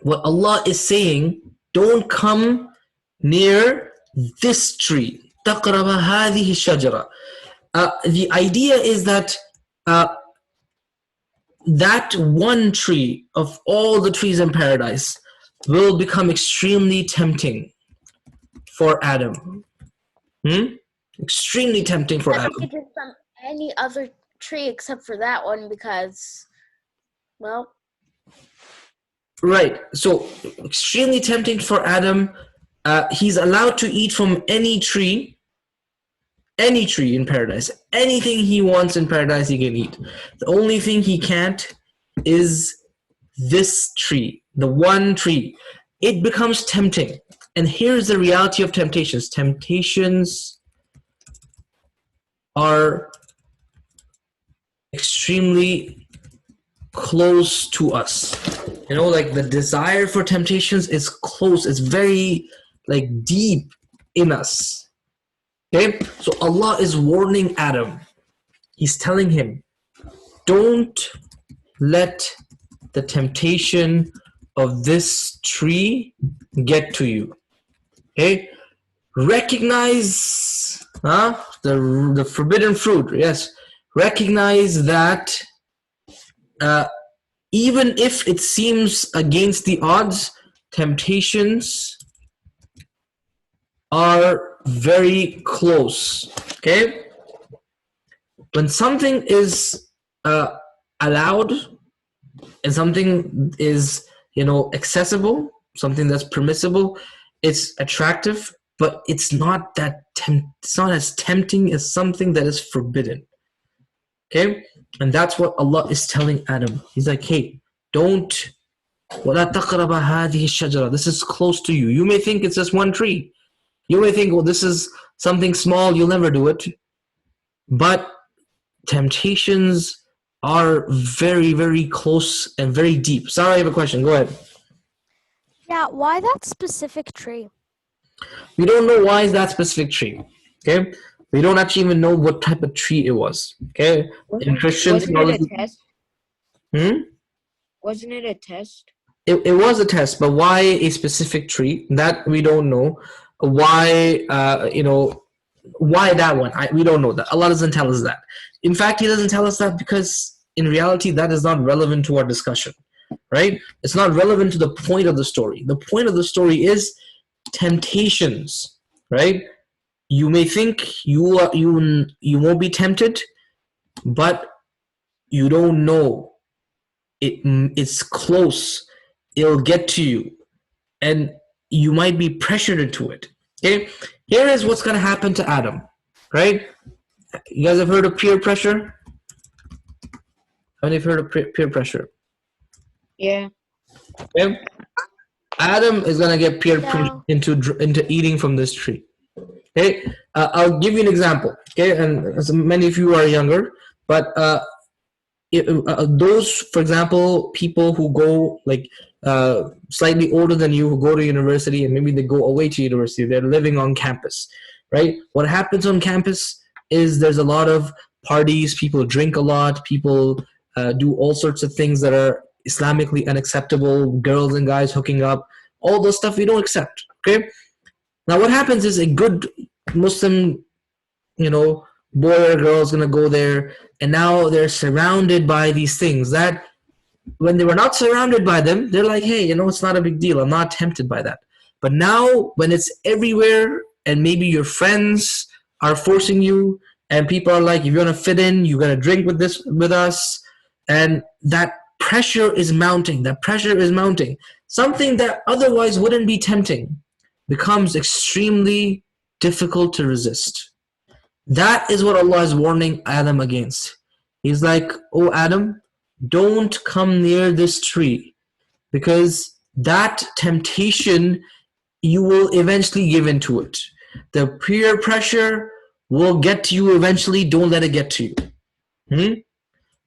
[SPEAKER 1] What Allah is saying, don't come near this tree. تقرب هذه الشجرة. The idea is that that one tree of all the trees in paradise will become extremely tempting for Adam. Extremely tempting for
[SPEAKER 8] I
[SPEAKER 1] Adam.
[SPEAKER 8] think it's from any other tree except for that one because, well.
[SPEAKER 1] Right. So extremely tempting for Adam. He's allowed to eat from any tree in paradise. Anything he wants in paradise he can eat. The only thing he can't is this tree, the one tree. It becomes tempting. And here's the reality of temptations. Temptations are extremely close to us. You know, like the desire for temptations is close. It's very like deep in us. Okay, so Allah is warning Adam. He's telling him, don't let the temptation of this tree get to you. Okay, recognize the forbidden fruit. Yes, recognize that even if it seems against the odds, temptations are very close. Okay, when something is allowed and something is, you know, accessible, something that's permissible, it's attractive, but it's not that it's not as tempting as something that is forbidden. Okay, and that's what Allah is telling Adam. He's like, hey, don't وَلَا تَقْرَبَ هَذِهِ الشَّجَرَةِ. This is close to you. You may think it's just one tree. You may think, well, this is something small, you'll never do it. But temptations are very, very close and very deep. Sarah, I have a question. Go ahead.
[SPEAKER 11] Yeah, why that specific tree?
[SPEAKER 1] We don't know why is that specific tree. Okay? We don't actually even know what type of tree it was. Okay? In Christian
[SPEAKER 6] Wasn't it a test? Wasn't it a test?
[SPEAKER 1] It was a test, but why a specific tree? That we don't know. Why, why that one? We don't know that. Allah doesn't tell us that. In fact, He doesn't tell us that because in reality, that is not relevant to our discussion, right? It's not relevant to the point of the story. The point of the story is temptations, right? You may think you won't be tempted, but you don't know. It's close. It'll get to you, and you might be pressured into it. Okay, here is what's going to happen to Adam, right? You guys have heard of peer pressure? How many have heard of peer pressure?
[SPEAKER 6] Yeah.
[SPEAKER 1] Okay. Adam is going to get peer pressure into eating from this tree. Okay, I'll give you an example. Okay, and many of you are younger, but those, for example, people who go like slightly older than you, who go to university, and maybe they go away to university, they're living on campus, right? What happens on campus is there's a lot of parties, people drink a lot, people do all sorts of things that are Islamically unacceptable, girls and guys hooking up, all those stuff we don't accept. Okay, now what happens is a good Muslim, boy or girl is going to go there, and now they're surrounded by these things that when they were not surrounded by them, they're like, hey, it's not a big deal. I'm not tempted by that. But now when it's everywhere and maybe your friends are forcing you and people are like, if you want to fit in, you got to drink with us. And that pressure is mounting. That pressure is mounting. Something that otherwise wouldn't be tempting becomes extremely difficult to resist. That is what Allah is warning Adam against. He's like, oh Adam, don't come near this tree, because that temptation, you will eventually give into it. The peer pressure will get to you eventually. Don't let it get to you.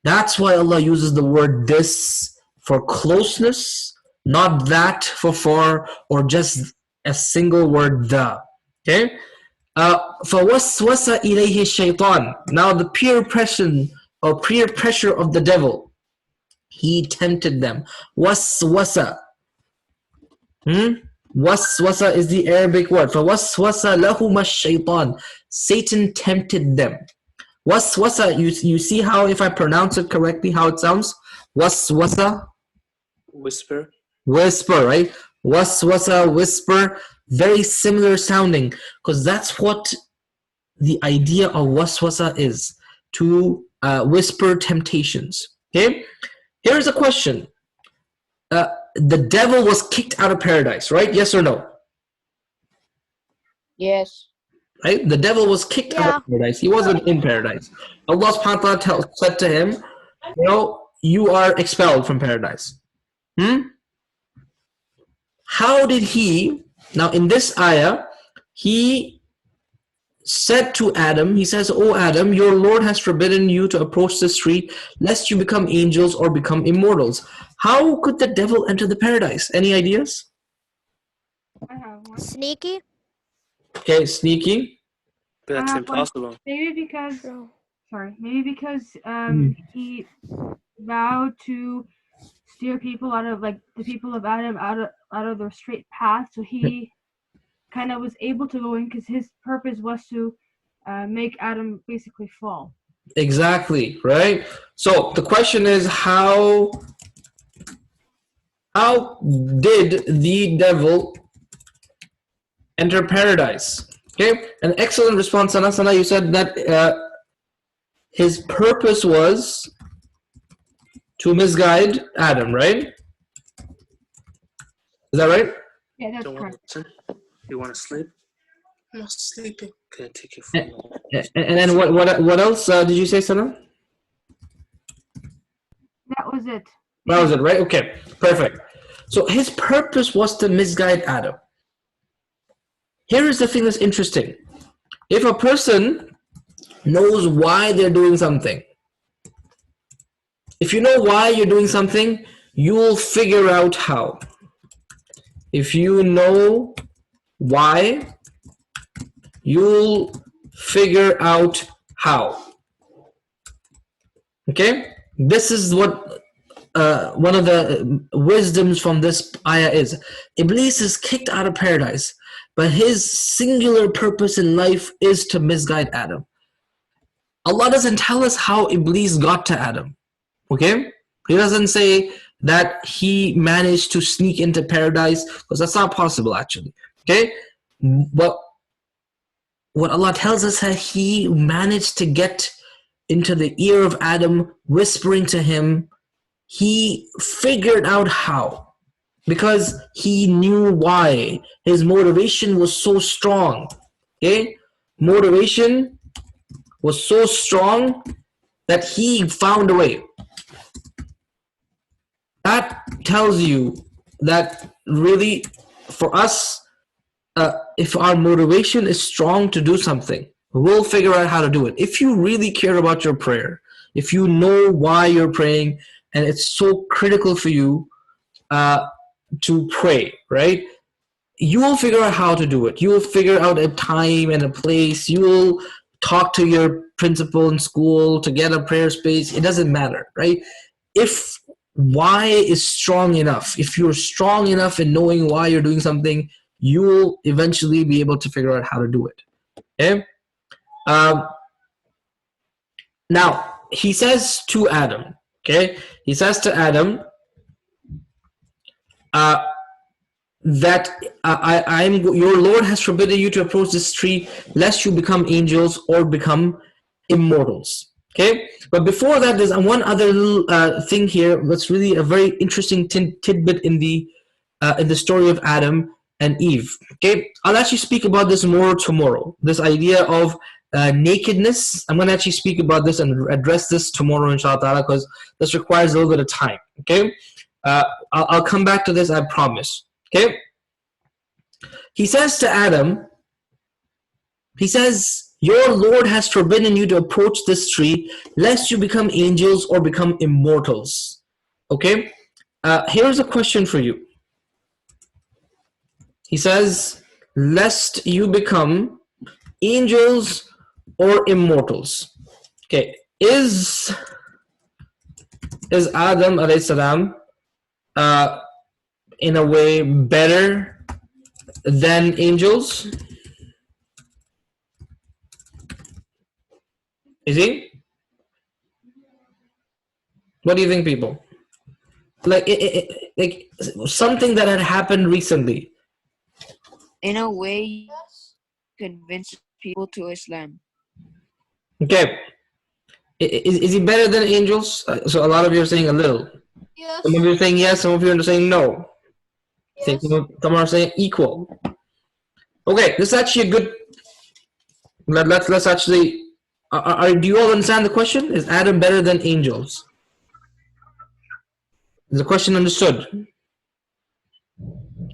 [SPEAKER 1] That's why Allah uses the word this for closeness, not that for or just a single word the. Okay? فَوَسْوَسَ إِلَيْهِ الشَّيْطَانِ. Now the peer pressure of the devil. He tempted them. Waswasa. Waswasa is the Arabic word. فَوَسْوَسَ لَهُمَا الشَّيْطَانِ. Satan tempted them. Waswasa, you see how if I pronounce it correctly, how it sounds? Waswasa.
[SPEAKER 10] Whisper.
[SPEAKER 1] Whisper, right? Waswasa, whisper. Very similar sounding. Because that's what the idea of waswasa is. To whisper temptations. Okay? Here's a question. The devil was kicked out of paradise, right? Yes or no?
[SPEAKER 6] Yes.
[SPEAKER 1] Right? The devil was kicked out of paradise. He wasn't in paradise. Allah subhanahu wa ta'ala said to him, you know, you are expelled from paradise. How did he, now in this ayah, he said to Adam, he says, "O Adam, your Lord has forbidden you to approach this tree, lest you become angels or become immortals." How could the devil enter the paradise? Any ideas?
[SPEAKER 11] Sneaky?
[SPEAKER 1] Okay, sneaky.
[SPEAKER 10] But that's impossible.
[SPEAKER 15] Maybe because, he vowed to steer people out of, like, the people of Adam out of their straight path, so he kind of was able to go in because his purpose was to make Adam basically fall.
[SPEAKER 1] Exactly, right? So the question is, how did the devil enter paradise? Okay, an excellent response, Sana. You said that his purpose was to misguide Adam, right? Is that right?
[SPEAKER 15] Yeah, that's correct.
[SPEAKER 10] You want to sleep? I'm not sleeping. Can I take your phone?
[SPEAKER 1] And then what else did you say, Sana?
[SPEAKER 15] That was it.
[SPEAKER 1] That was it, right? Okay, perfect. So his purpose was to misguide Adam. Here is the thing that's interesting. If a person knows why they're doing something, if you know why you're doing something, you'll figure out how. If you know why, you'll figure out how. Okay? This is what one of the wisdoms from this ayah is. Iblis is kicked out of paradise, but his singular purpose in life is to misguide Adam. Allah doesn't tell us how Iblis got to Adam. Okay? He doesn't say that he managed to sneak into paradise, because that's not possible actually. Okay? But what Allah tells us that he managed to get into the ear of Adam, whispering to him. He figured out how, because he knew why. His motivation was so strong. Okay? Motivation was so strong that he found a way. That tells you that really, for us, if our motivation is strong to do something, we'll figure out how to do it. If you really care about your prayer, if you know why you're praying, and it's so critical for you to pray, right? You will figure out how to do it. You will figure out a time and a place. You will talk to your principal in school to get a prayer space. It doesn't matter, right? If why is strong enough, if you're strong enough in knowing why you're doing something, you will eventually be able to figure out how to do it. Okay? Now, he says to Adam, okay? He says to Adam that your Lord has forbidden you to approach this tree, lest you become angels or become immortals. Okay, but before that, there's one other little thing here that's really a very interesting tidbit in the story of Adam and Eve. Okay, I'll actually speak about this more tomorrow. This idea of nakedness, I'm going to actually speak about this and address this tomorrow, inshallah, because this requires a little bit of time. Okay, I'll come back to this, I promise. Okay, he says to Adam, he says, your Lord has forbidden you to approach this tree, lest you become angels or become immortals. Okay, here's a question for you. He says, lest you become angels or immortals. Okay, is is Adam alayhi salam in a way better than angels? Is he? What do you think, people? Like like something that had happened recently.
[SPEAKER 6] In a way, convinces people to Islam.
[SPEAKER 1] Okay. Is he better than angels? So a lot of you are saying a little.
[SPEAKER 14] Yes.
[SPEAKER 1] Some of you are saying yes, some of you are saying no.
[SPEAKER 14] Yes.
[SPEAKER 1] Some are saying equal. Okay, this is actually a good. Let's actually. Do you all understand the question? Is Adam better than angels? Is the question understood?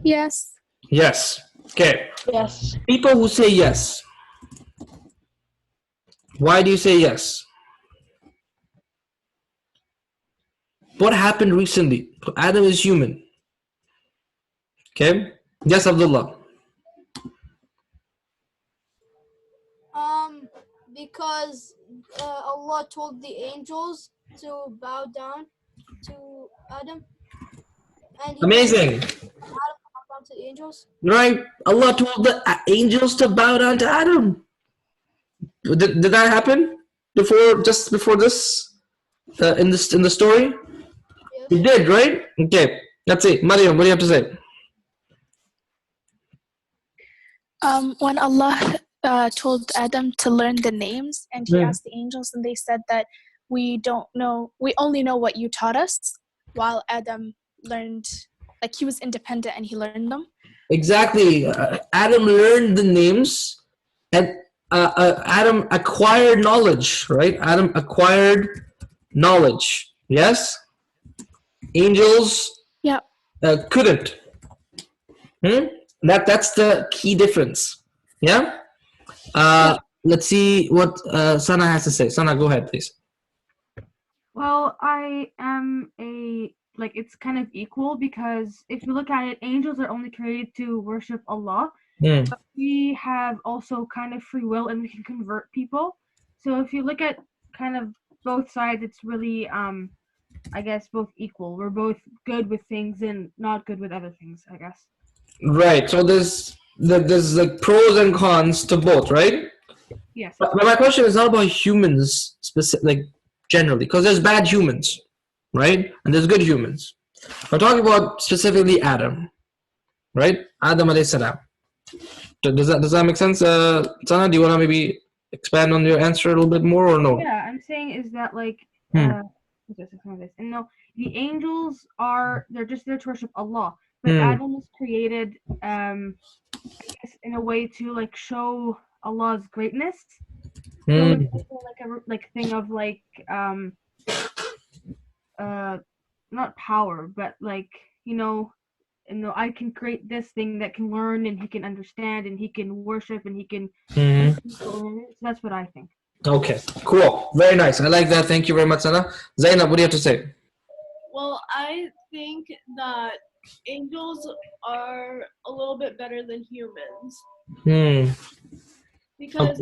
[SPEAKER 17] Yes.
[SPEAKER 1] Yes. Okay.
[SPEAKER 2] Yes.
[SPEAKER 1] People who say yes. Why do you say yes? What happened recently? Adam is human. Okay. Yes, Abdullah.
[SPEAKER 14] Because Allah told the angels to bow down to Adam, and
[SPEAKER 1] Amazing.
[SPEAKER 14] Adam bowed down to the angels.
[SPEAKER 1] Right. Allah told the angels to bow down to Adam. Did that happen before? Just before this? In the story?
[SPEAKER 14] Yes.
[SPEAKER 1] It did, right? Okay. Let's see. Mariam, what do you have to say?
[SPEAKER 17] When Allah told Adam to learn the names, and he asked the angels, and they said that we don't know, we only know what you taught us, while Adam learned, like he was independent and he learned them.
[SPEAKER 1] Exactly. Adam learned the names, and Adam acquired knowledge, right? Adam acquired knowledge. Yes? Angels couldn't. That's the key difference. Yeah? Let's see what Sana has to say. Sana, go ahead, please.
[SPEAKER 15] Well, I am it's kind of equal, because if you look at it, angels are only created to worship Allah. But we have also kind of free will, and we can convert people. So if you look at kind of both sides, it's really I guess both equal. We're both good with things and not good with other things, I guess.
[SPEAKER 1] Right. So there's like pros and cons to both, right?
[SPEAKER 15] Yes.
[SPEAKER 1] But my question is not about humans like generally, because there's bad humans, right? And there's good humans. We're talking about specifically Adam, right? Adam alayhi salam. Does that make sense? Sana, do you want to maybe expand on your answer a little bit more, or no?
[SPEAKER 15] Yeah, I'm saying is that and no, the angels they're just there to worship Allah, but Adam was created I guess in a way to like show Allah's greatness. So it's also like a thing of not power, but I can create this thing that can learn, and he can understand, and he can worship, and he can. So that's what I think.
[SPEAKER 1] Okay, cool, very nice. I like that. Thank you very much, Sana. Zainab, what do you have to say?
[SPEAKER 4] Well, I think that angels are a little bit better than humans. Because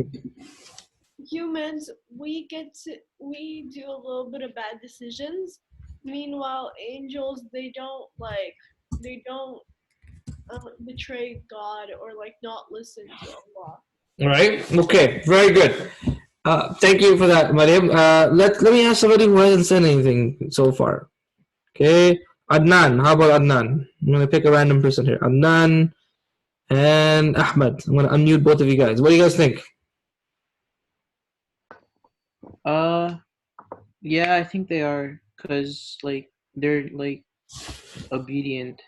[SPEAKER 4] humans, we do a little bit of bad decisions. Meanwhile, angels, they don't betray God or not listen to Allah.
[SPEAKER 1] Right. Okay. Very good. Thank you for that, Mariam. Let me ask somebody who hasn't said anything so far. Okay, Adnan. How about Adnan? I'm gonna pick a random person here. Adnan and Ahmed. I'm gonna unmute both of you guys. What do you guys think?
[SPEAKER 7] Yeah, I think they are, because they're obedient.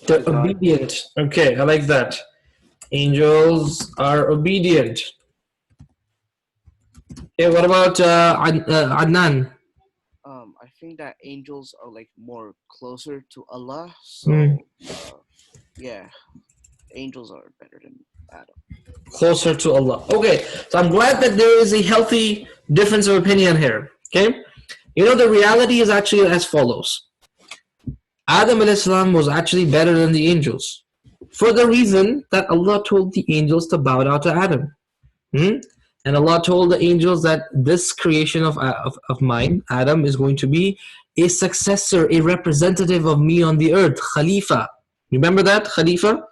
[SPEAKER 1] They're obedient. Okay, I like that. Angels are obedient. Okay, what about Adnan?
[SPEAKER 18] I think that angels are more closer to Allah. So yeah, angels are better than Adam.
[SPEAKER 1] Closer to Allah. Okay, so I'm glad that there is a healthy difference of opinion here. Okay, the reality is actually as follows. Adam a.s. was actually better than the angels, for the reason that Allah told the angels to bow down to Adam. And Allah told the angels that this creation of mine, Adam, is going to be a successor, a representative of me on the earth, Khalifa. Remember that, Khalifa?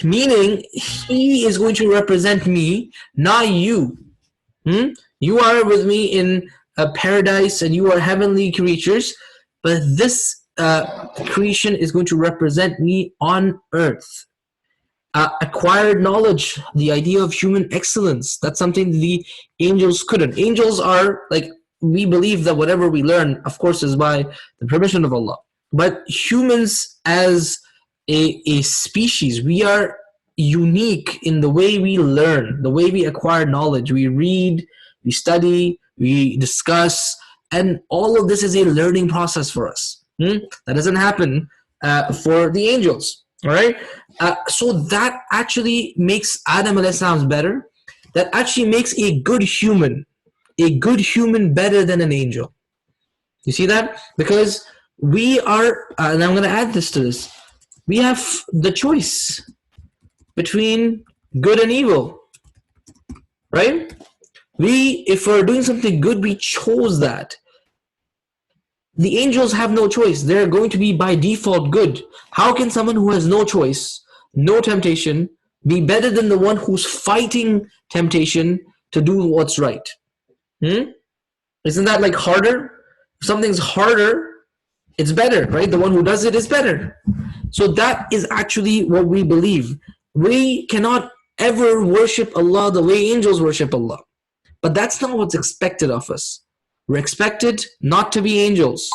[SPEAKER 1] Meaning, he is going to represent me, not you. You are with me in a paradise and you are heavenly creatures, but this creation is going to represent me on earth. Acquired knowledge, the idea of human excellence, that's something the angels couldn't. Angels are like, we believe that whatever we learn, of course, is by the permission of Allah. But humans as a species, we are unique in the way we learn, the way we acquire knowledge. We read, we study, we discuss, and all of this is a learning process for us. That doesn't happen for the angels. All right, so that actually makes Adam a.s. better. That actually makes a good human better than an angel. You see that? Because we are, and I'm going to add this to this, we have the choice between good and evil, right? If we're doing something good, we chose that. The angels have no choice. They're going to be by default good. How can someone who has no choice, no temptation, be better than the one who's fighting temptation to do what's right? Isn't that like harder? If something's harder, it's better, right? The one who does it is better. So that is actually what we believe. We cannot ever worship Allah the way angels worship Allah. But that's not what's expected of us. We're expected not to be angels,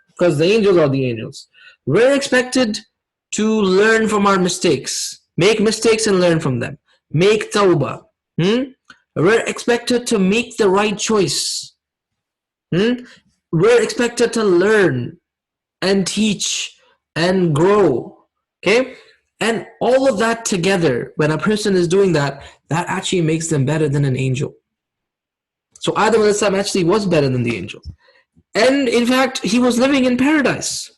[SPEAKER 1] because the angels are the angels. We're expected to learn from our mistakes, make mistakes and learn from them, make tawbah. We're expected to make the right choice. We're expected to learn and teach and grow. Okay? And all of that together, when a person is doing that, that actually makes them better than an angel. So Adam a.s. actually was better than the angel. And in fact, he was living in paradise.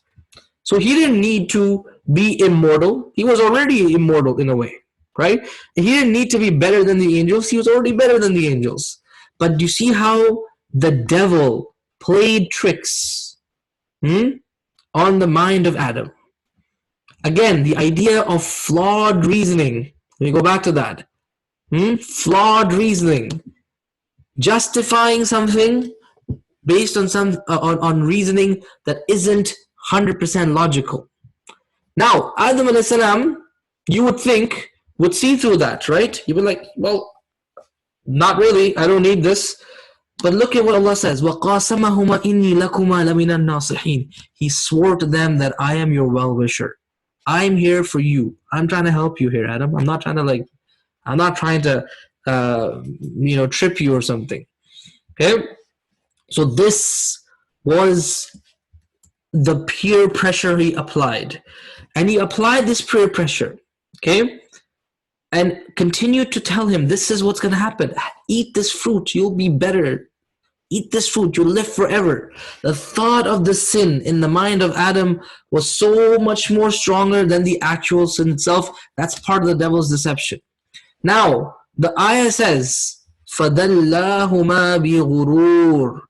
[SPEAKER 1] So he didn't need to be immortal. He was already immortal in a way, right? He didn't need to be better than the angels. He was already better than the angels. But do you see how the devil played tricks on the mind of Adam? Again, the idea of flawed reasoning. Let me go back to that. Flawed reasoning. Justifying something based on on reasoning that isn't 100% logical. Now, Adam a.s., you would think, would see through that, right? You would be like, well, not really, I don't need this. But look at what Allah says. وَقَاسَمَهُمَا إِنِّي لَكُمَا لَمِنَ النَّاصِحِينَ. He swore to them that I am your well-wisher. I'm here for you. I'm trying to help you here, Adam. I'm not trying to trip you or something. Okay? So this was the peer pressure he applied. And he applied this peer pressure, okay? And continued to tell him, this is what's going to happen. Eat this fruit, you'll be better. Eat this fruit, you'll live forever. The thought of the sin in the mind of Adam was so much more stronger than the actual sin itself. That's part of the devil's deception. Now, the ayah says, فَدَلَّاهُمَا بِغُرُورٍ.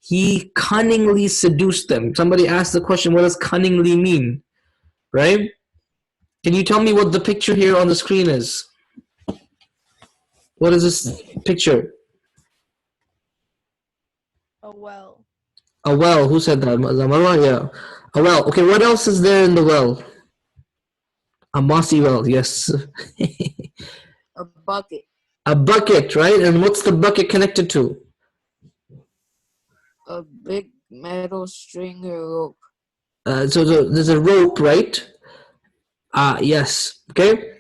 [SPEAKER 1] He cunningly seduced them. Somebody asked the question, what does cunningly mean? Right? Can you tell me what the picture here on the screen is? What is this picture?
[SPEAKER 2] A well.
[SPEAKER 1] A well. Who said that? Marwa? Yeah. A well. Okay, what else is there in the well? A mossy well, yes.
[SPEAKER 6] A bucket.
[SPEAKER 1] A bucket, right? And what's the bucket connected to?
[SPEAKER 6] A big metal string or rope.
[SPEAKER 1] So there's a rope, right? Yes. Okay.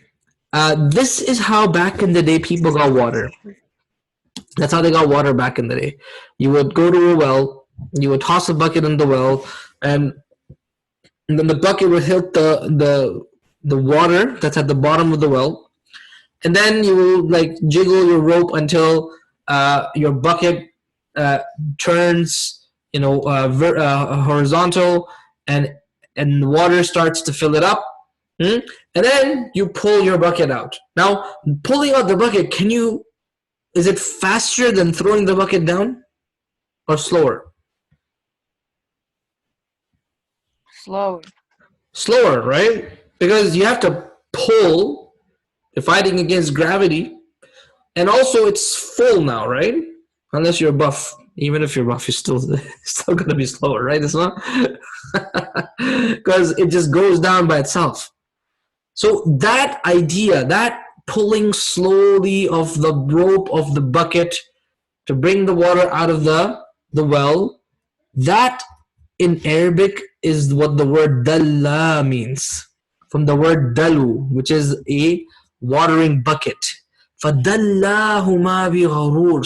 [SPEAKER 1] This is how back in the day people got water. That's how they got water back in the day. You would go to a well, you would toss a bucket in the well, and then the bucket would hit the water that's at the bottom of the well, and then you will like jiggle your rope until your bucket turns, horizontal, and the water starts to fill it up. And then you pull your bucket out. Now, pulling out the bucket, can you is it faster than throwing the bucket down or slower?
[SPEAKER 6] Slower.
[SPEAKER 1] Slower, right? Because you have to pull, you're fighting against gravity, and also it's full now, right? Unless you're buff. Even if you're buff, you're still gonna be slower, right? It's not because it just goes down by itself. So that idea, that pulling slowly of the rope of the bucket to bring the water out of the well, that in Arabic is what the word dalla means. From the word dalu, which is a watering bucket. فَدَلَّاهُمَا بِغَرُورٍ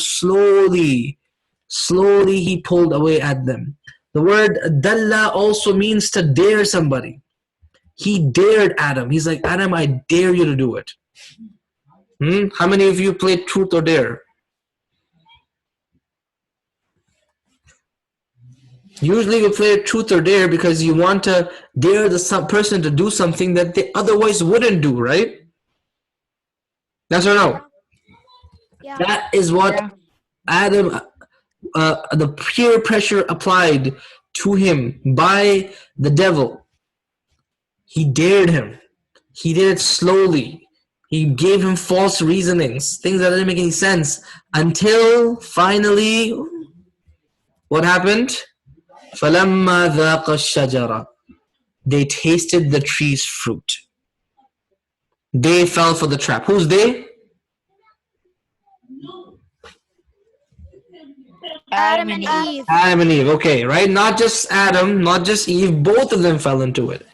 [SPEAKER 1] Slowly he pulled away at them. The word dalla also means to dare somebody. He dared Adam. He's like, Adam, I dare you to do it. How many of you played Truth or Dare? Usually you play Truth or Dare because you want to dare the person to do something that they otherwise wouldn't do, right? Yes or no?
[SPEAKER 11] Yeah.
[SPEAKER 1] That is what Adam, the peer pressure applied to him by the devil. He dared him. He did it slowly. He gave him false reasonings, things that didn't make any sense, until finally, what happened? فَلَمَّا ذَاقَ الشَّجَرَةَ They tasted the tree's fruit. They fell for the trap. Who's they?
[SPEAKER 11] Adam and Eve.
[SPEAKER 1] Adam and Eve. Okay, right? Not just Adam, not just Eve. Both of them fell into it.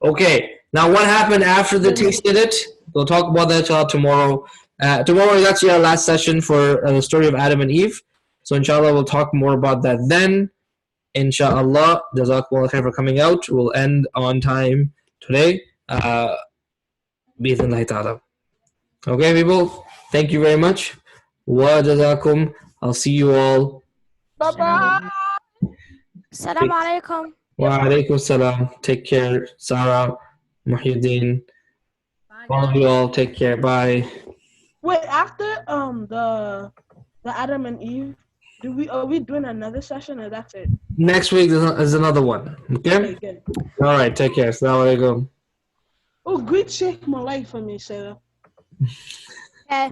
[SPEAKER 1] Okay. Now, what happened after they tasted it? We'll talk about that tomorrow. Tomorrow is actually our last session for the story of Adam and Eve. So, inshallah, we'll talk more about that then. Inshallah, Jazakumullah khair for coming out. We'll end on time today. Bi-idhnillahi ta'ala. Okay, people. Thank you very much. Wa jazakum. I'll see you all.
[SPEAKER 11] Bye-bye. Assalamu alaikum.
[SPEAKER 1] Wa alaikum salam. Take care, Sarah, Muhyiddin. All of you all, take care. Bye.
[SPEAKER 2] Wait, after the Adam and Eve, are we doing another session or that's it?
[SPEAKER 1] Next week is another one. Okay?
[SPEAKER 2] Okay, good.
[SPEAKER 1] All right, take care. Assalamu alaikum.
[SPEAKER 2] Oh, greet Sheikh Malay for me, Sarah.
[SPEAKER 11] Okay.